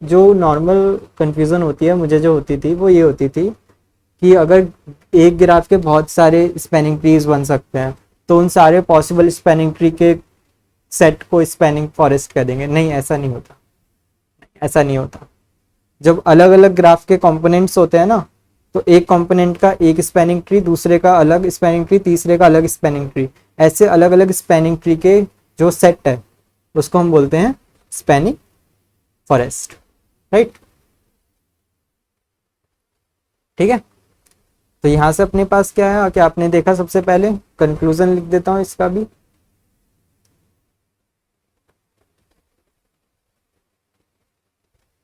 जो नॉर्मल कंफ्यूजन होती है, मुझे जो होती थी वो ये होती थी कि अगर एक ग्राफ के बहुत सारे स्पैनिंग ट्रीज बन सकते हैं तो उन सारे पॉसिबल स्पैनिंग ट्री के सेट को स्पैनिंग फॉरेस्ट कह देंगे। नहीं, ऐसा नहीं होता, ऐसा नहीं होता। जब अलग अलग ग्राफ के कंपोनेंट्स होते हैं ना, तो एक कंपोनेंट का एक स्पैनिंग ट्री, दूसरे का अलग स्पैनिंग ट्री, तीसरे का अलग स्पैनिंग ट्री, ऐसे अलग अलग स्पैनिंग ट्री के जो सेट है उसको हम बोलते हैं स्पैनिंग फॉरेस्ट, राइट? ठीक है, तो यहां से अपने पास क्या है, क्या आपने देखा? सबसे पहले कंक्लूजन लिख देता हूं इसका भी।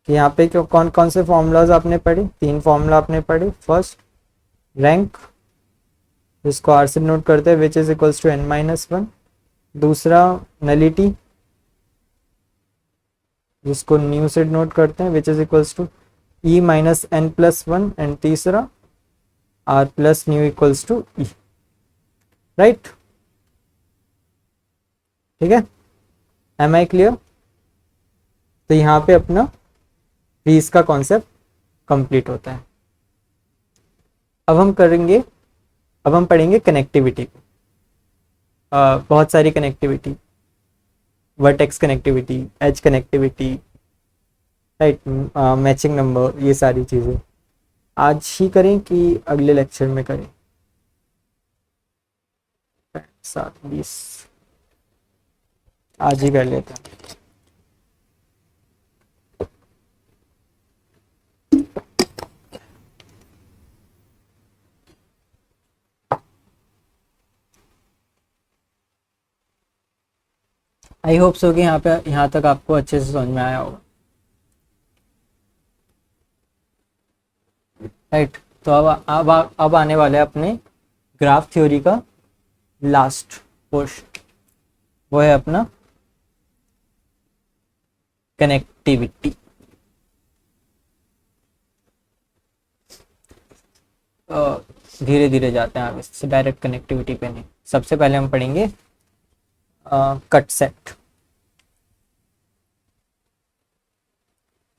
कि यहाँ पे क्यों, कौन कौन से फॉर्मूलाज आपने पढ़े? 3 फॉर्मूला आपने पढ़े। फर्स्ट रैंक, जिसको आर से नोट करते हैं, which is equals to n-1। दूसरा नलिटी, जिसको न्यू से नोट करते हैं, which is equals to e-n+1। And तीसरा r plus nu equals to e, right? ठीक है, एम आई क्लियर? तो यहाँ पे अपना ट्रीज का कॉन्सेप्ट कंप्लीट होता है। अब हम करेंगे, अब हम पढ़ेंगे कनेक्टिविटी को। बहुत सारी connectivity, vertex connectivity, edge connectivity, right, matching number, ये सारी चीज़ें आज ही करें कि अगले लेक्चर में करें? 7:20 आज ही कर लेते हैं। आई होप सो कि यहाँ पे, यहाँ तक आपको अच्छे से समझ में आया होगा, राइट? तो अब आने वाले अपने ग्राफ थ्योरी का लास्ट पोर्शन, वो है अपना कनेक्टिविटी। धीरे धीरे जाते हैं आगे, इससे डायरेक्ट कनेक्टिविटी पे नहीं। सबसे पहले हम पढ़ेंगे कट सेट।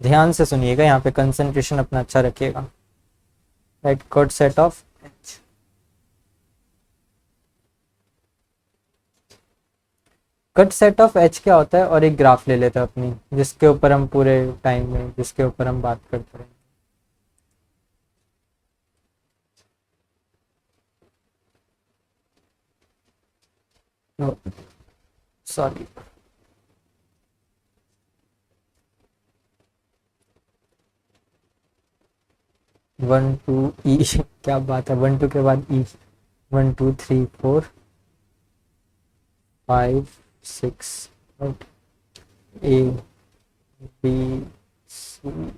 ध्यान से सुनिएगा, यहाँ पे कंसंट्रेशन अपना अच्छा रखिएगा, right? Cut set of H. Cut set of H क्या होता है? और एक ग्राफ ले लेते हैं अपनी, जिसके ऊपर हम पूरे टाइम में, जिसके ऊपर हम बात करते रहें। सॉरी, 1 2 ई क्या बात है, 1 2 के बाद E, 1 2 3 4 5 6, A B C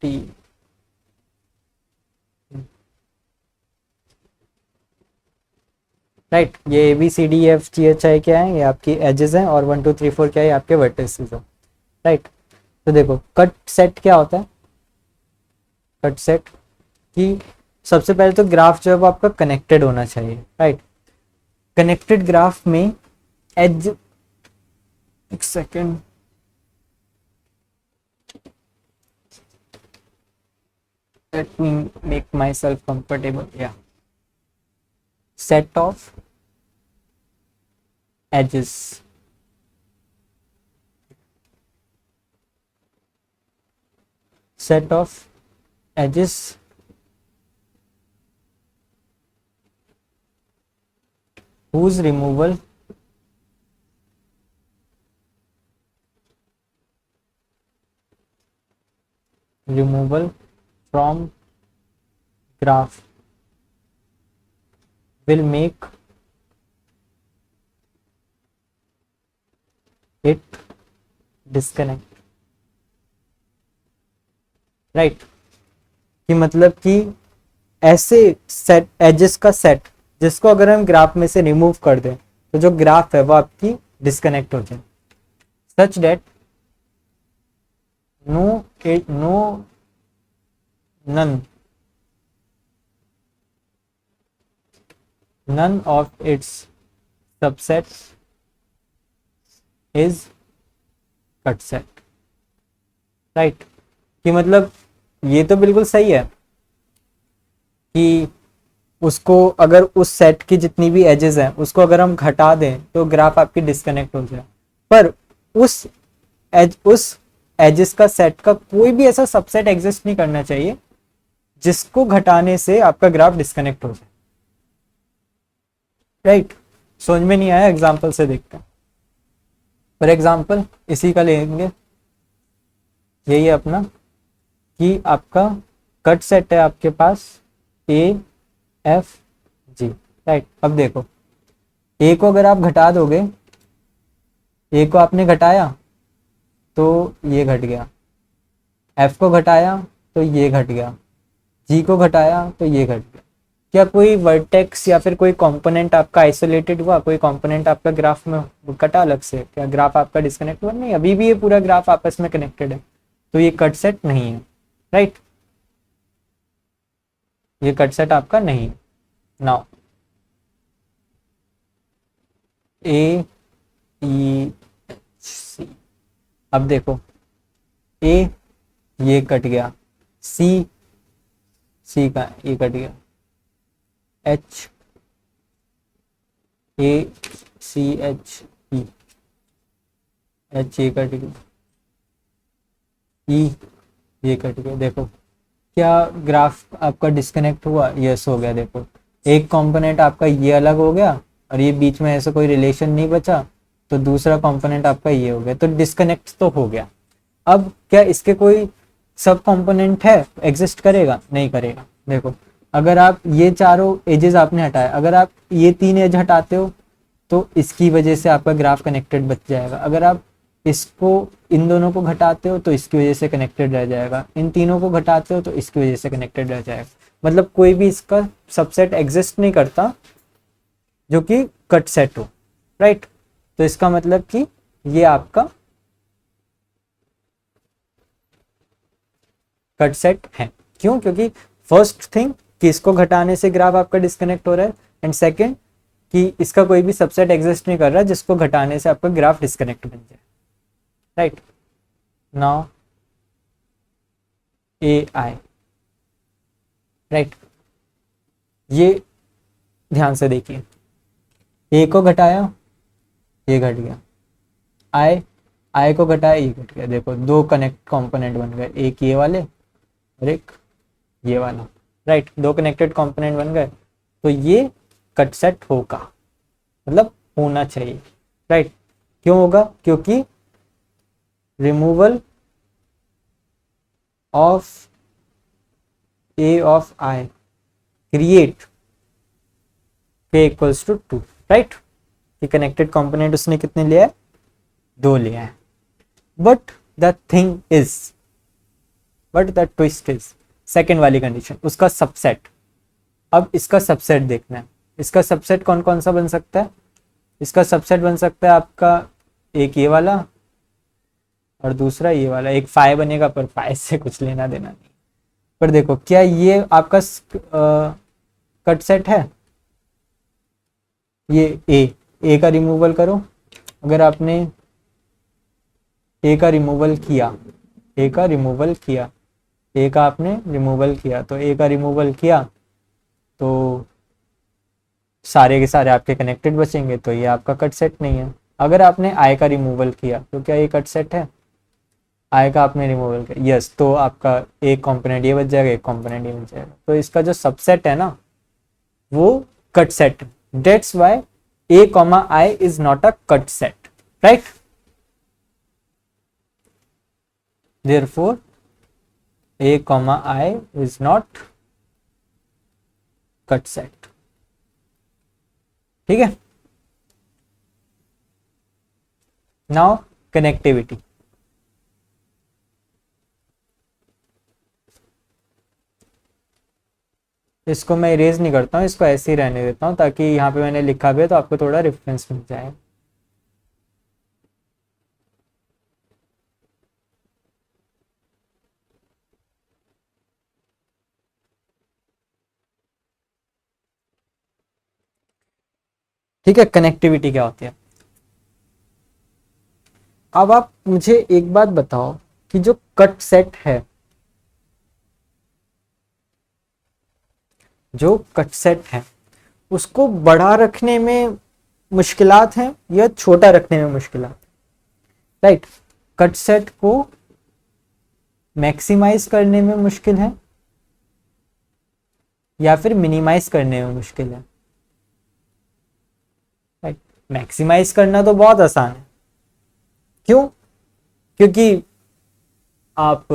D, right. ये A B C D F G H I क्या है, ये आपकी एजेस हैं, और 1 2 3 4 क्या है, आपके वर्टिसेस हैं, राइट। तो देखो कट सेट क्या होता है, कट सेट कि सबसे पहले तो ग्राफ जो है वो आपका कनेक्टेड होना चाहिए, राइट। कनेक्टेड ग्राफ में एज, एक second, let me make myself comfortable, yeah, set of edges, set of edges whose removal from graph will make it disconnect, right. कि मतलब कि ऐसे सेट एजेस का सेट जिसको अगर हम ग्राफ में से रिमूव कर दें तो जो ग्राफ है वो आपकी डिस्कनेक्ट हो जाए, such that no none of its subsets is cut set, right. कि मतलब ये तो बिल्कुल सही है कि उसको अगर उस सेट की जितनी भी एजेस हैं उसको अगर हम घटा दें तो ग्राफ आपकी डिस्कनेक्ट हो जाए, पर उस एजेस का सेट का कोई भी ऐसा सबसेट एग्जिस्ट नहीं करना चाहिए जिसको घटाने से आपका ग्राफ डिस्कनेक्ट हो जाए, राइट। समझ में नहीं आया, एग्जांपल से देखते हैं। फॉर एग्जांपल इसी का लेंगे, यही है अपना कि आपका कट सेट है आपके पास ए एफ जी, राइट। अब देखो ए को अगर आप घटा दोगे, ए को आपने घटाया तो ये घट गया, एफ को घटाया तो ये घट गया, जी को घटाया तो ये घट गया। क्या कोई वर्टेक्स या फिर कोई कंपोनेंट आपका आइसोलेटेड हुआ, कोई कंपोनेंट आपका ग्राफ में कटा अलग से, क्या ग्राफ आपका डिस्कनेक्ट हुआ? नहीं, अभी भी ये पूरा ग्राफ आपस में कनेक्टेड है, तो ये कट सेट नहीं है, राइट। ये कट सेट आपका नहीं है। नाउ ए ई सी, अब देखो ए ये कट गया, सी सी का ये कट गया, H A C H E, H ये कट गया, ई ये कट गया। देखो क्या ग्राफ आपका डिस्कनेक्ट हुआ? यस हो गया। देखो एक कंपोनेंट आपका ये अलग हो गया और ये बीच में ऐसा कोई रिलेशन नहीं बचा, तो दूसरा कंपोनेंट आपका ये हो गया, तो डिस्कनेक्ट तो हो गया। अब क्या इसके कोई सब कंपोनेंट है, एग्जिस्ट करेगा? नहीं करेगा। देखो अगर आप ये चारों एजेस आपने हटाए, अगर आप ये 3 एज हटाते हो तो इसकी वजह से आपका ग्राफ कनेक्टेड बच जाएगा, अगर आप इसको इन दोनों को घटाते हो तो इसकी वजह से कनेक्टेड रह जाएगा, इन तीनों को घटाते हो तो इसकी वजह से कनेक्टेड रह जाएगा। मतलब कोई भी इसका सबसेट एग्जिस्ट नहीं करता जो कि कट सेट हो, राइट। तो इसका मतलब कि ये आपका कट सेट है। क्यों? क्योंकि फर्स्ट थिंग कि इसको घटाने से ग्राफ आपका डिस्कनेक्ट हो रहा है, एंड सेकंड कि इसका कोई भी सबसेट एग्जिस्ट नहीं कर रहा जिसको घटाने से आपका ग्राफ डिस्कनेक्ट बन जाए, राइट। नाउ ए आई, राइट। ये ध्यान से देखिए, ए को घटाया ये घट गया, आई को घटाया ये घट गया। देखो दो कनेक्ट कंपोनेंट बन गए, एक ये वाले और एक ये वाला, राइट। दो कनेक्टेड कंपोनेंट बन गए, तो ये कट सेट होगा, मतलब होना चाहिए, राइट। क्यों होगा? क्योंकि removal of A of I create k equals to 2, right. ये कनेक्टेड कंपोनेंट उसने कितने लिया है? 2 लिया है। But the thing is, but the twist is, second वाली कंडीशन, उसका सबसेट। अब इसका सबसेट देखना है। इसका सबसेट कौन कौन सा बन सकता है? इसका सबसेट बन सकता है आपका एक ये वाला और दूसरा ये वाला। एक फाइ बनेगा पर फाइ से कुछ लेना देना नहीं। पर देखो, क्या ये आपका कट सेट है? ये ए का रिमूवल करो। अगर आपने ए का रिमूवल किया, ए का रिमूवल किया, ए का आपने रिमूवल किया, तो ए का रिमूवल किया तो सारे के सारे आपके कनेक्टेड बचेंगे, तो ये आपका कट सेट नहीं है। अगर आपने आई का रिमूवल किया तो क्या ये कट सेट है? आई का आपने रिमूवल किया, यस, तो आपका एक कंपोनेंट ये बच जाएगा, एक कंपोनेंट ये बच जाएगा। तो इसका जो सबसेट है ना वो cut set. That's why A comma I is not a cut set, right. Therefore A comma I is not cut set, ठीक है। Now connectivity. इसको मैं इरेज नहीं करता हूँ, इसको ऐसे ही रहने देता हूँ ताकि यहाँ पे मैंने लिखा भी है तो आपको थोड़ा रेफरेंस मिल जाए। ठीक है, कनेक्टिविटी क्या होती है? अब आप मुझे एक बात बताओ कि जो कट सेट है, जो कट सेट है उसको बड़ा रखने में मुश्किलात हैं या छोटा रखने में मुश्किलात, राइट। कट सेट को मैक्सिमाइज करने में मुश्किल है या फिर मिनिमाइज करने में मुश्किल है, राइट। मैक्सिमाइज करना तो बहुत आसान है। क्यों? क्योंकि आप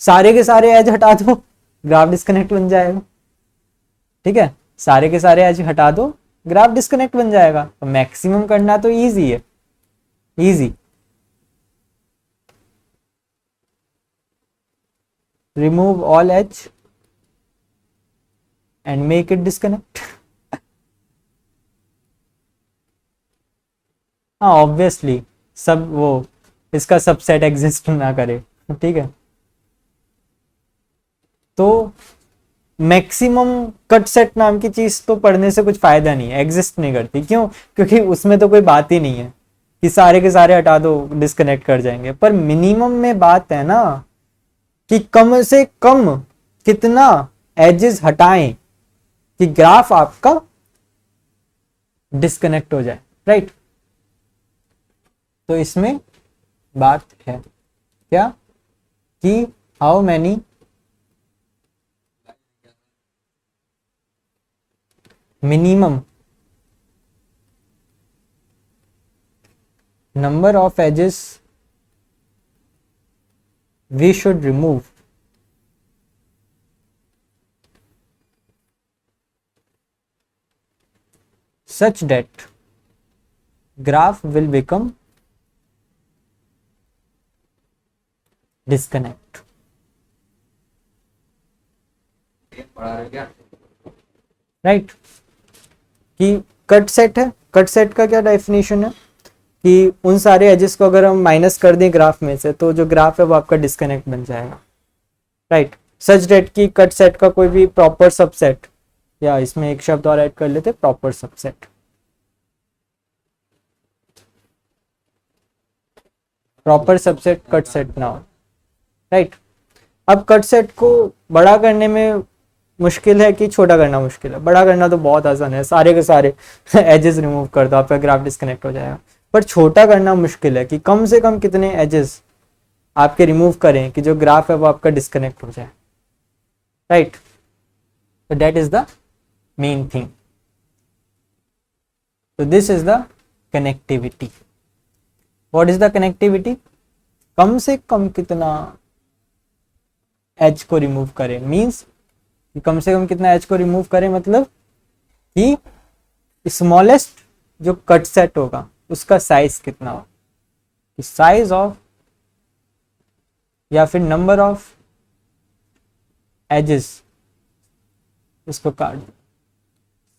सारे के सारे एज हटा दो, ग्राफ डिस्कनेक्ट बन जाएगा, ठीक है। सारे के सारे एज हटा दो, ग्राफ डिस्कनेक्ट बन जाएगा। तो मैक्सिमम करना तो इजी है, easy. Remove all edge and make it disconnect. हाँ, ऑब्वियसली सब वो इसका सबसेट एग्जिस्ट ना करे, ठीक है। तो मैक्सिमम कट सेट नाम की चीज तो पढ़ने से कुछ फायदा नहीं है, एग्जिस्ट नहीं करती। क्यों? क्योंकि उसमें तो कोई बात ही नहीं है कि सारे के सारे हटा दो डिस्कनेक्ट कर जाएंगे। पर मिनिमम में बात है ना कि कम से कम कितना एजेस हटाएं कि ग्राफ आपका डिस्कनेक्ट हो जाए, राइट। तो इसमें बात है क्या कि how many minimum number of edges we should remove such that graph will become disconnect, right. कि कट सेट है, कट सेट का क्या डेफिनेशन है कि उन सारे एजेस को अगर हम माइनस कर दें ग्राफ में से तो जो ग्राफ है वो आपका डिस्कनेक्ट बन जाएगा, राइट। सच डेट की कट सेट का कोई भी प्रॉपर सबसेट, या इसमें एक शब्द और ऐड कर लेते, proper subset. Proper subset cut set ना हो, राइट। अब कट सेट को बड़ा करने में मुश्किल है कि छोटा करना मुश्किल है? बड़ा करना तो बहुत आसान है, सारे के सारे एजेस रिमूव कर दो, आपका ग्राफ डिस्कनेक्ट हो जाएगा। पर छोटा करना मुश्किल है कि कम से कम कितने एजेस आपके रिमूव करें कि जो ग्राफ है वो आपका डिस्कनेक्ट हो जाए, राइट। तो that is the main thing. तो this is the connectivity. What is the connectivity? कम से कम कितना एज को रिमूव करें, मीन्स कम से कम कितना एज को रिमूव करें, मतलब कि स्मॉलेस्ट जो कट सेट होगा उसका साइज कितना हो, साइज ऑफ या फिर नंबर ऑफ एजेस, इसको काट दो,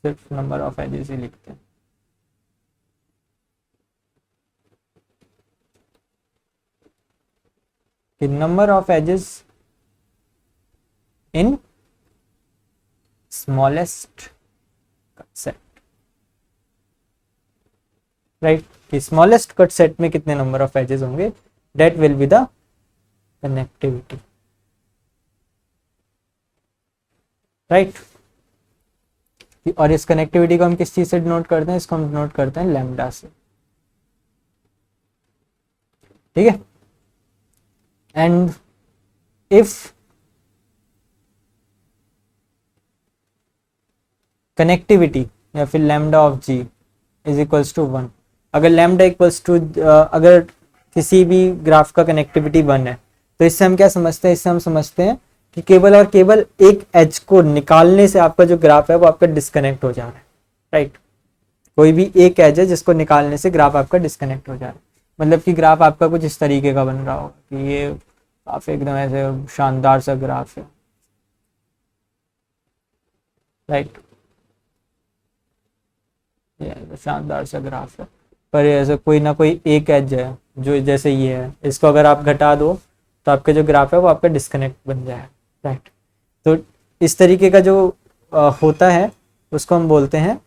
सिर्फ नंबर ऑफ एजेस ही लिखते हैं. कि number of edges in smallest cut set, right. कि स्मॉलेस्ट कट सेट में कितने नंबर ऑफ एजेस होंगे, that will be the connectivity, right. और इस कनेक्टिविटी को हम किस चीज से डिनोट करते हैं? इसको हम डिनोट करते हैं लैम्डा से, ठीक है. एंड इफ कनेक्टिविटी या फिर lambda of G is equals to 1, अगर लैम्डा इक्वल्स टू, अगर किसी भी ग्राफ का कनेक्टिविटी 1 है, तो इससे हम क्या समझते हैं? इससे हम समझते हैं कि केवल और केवल एक एज को निकालने से आपका जो ग्राफ है वो आपका डिस्कनेक्ट हो जा रहा है, राइट. कोई भी एक एज है जिसको निकालने से ग्राफ आपका डिस्कनेक्ट हो जा रहा है, मतलब कि ग्राफ आपका कुछ इस तरीके का बन रहा होगा कि ये काफी एकदम ऐसे शानदार सा ग्राफ है, राइट. ये शानदार सा ग्राफ है, पर ऐसे कोई ना कोई एक एज है जो जैसे ये है, इसको अगर आप घटा दो तो आपका जो ग्राफ है वो आपका डिस्कनेक्ट बन जाए, राइट. तो इस तरीके का जो होता है उसको हम बोलते हैं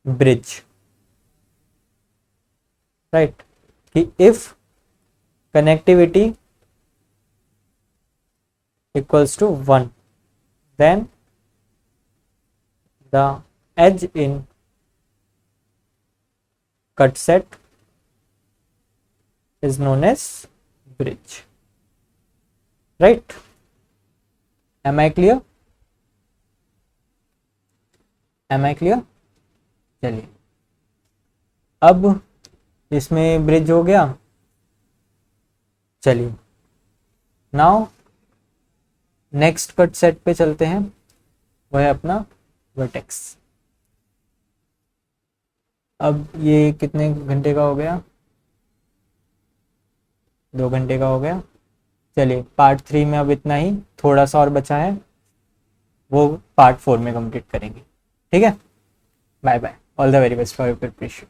ब्रिज, राइट. कि if connectivity equals to 1 then the edge in cut set is known as bridge, right. Am I clear? चलिए, अब इसमें ब्रिज हो गया. चलिए नाउ नेक्स्ट कट सेट पे चलते हैं, वह है अपना वर्टेक्स. अब ये कितने घंटे का हो गया? 2 घंटे का हो गया. चलिए पार्ट 3 में अब इतना ही, थोड़ा सा और बचा है, वो पार्ट 4 में कंप्लीट करेंगे, ठीक है. Bye bye, all the very best for your preparation.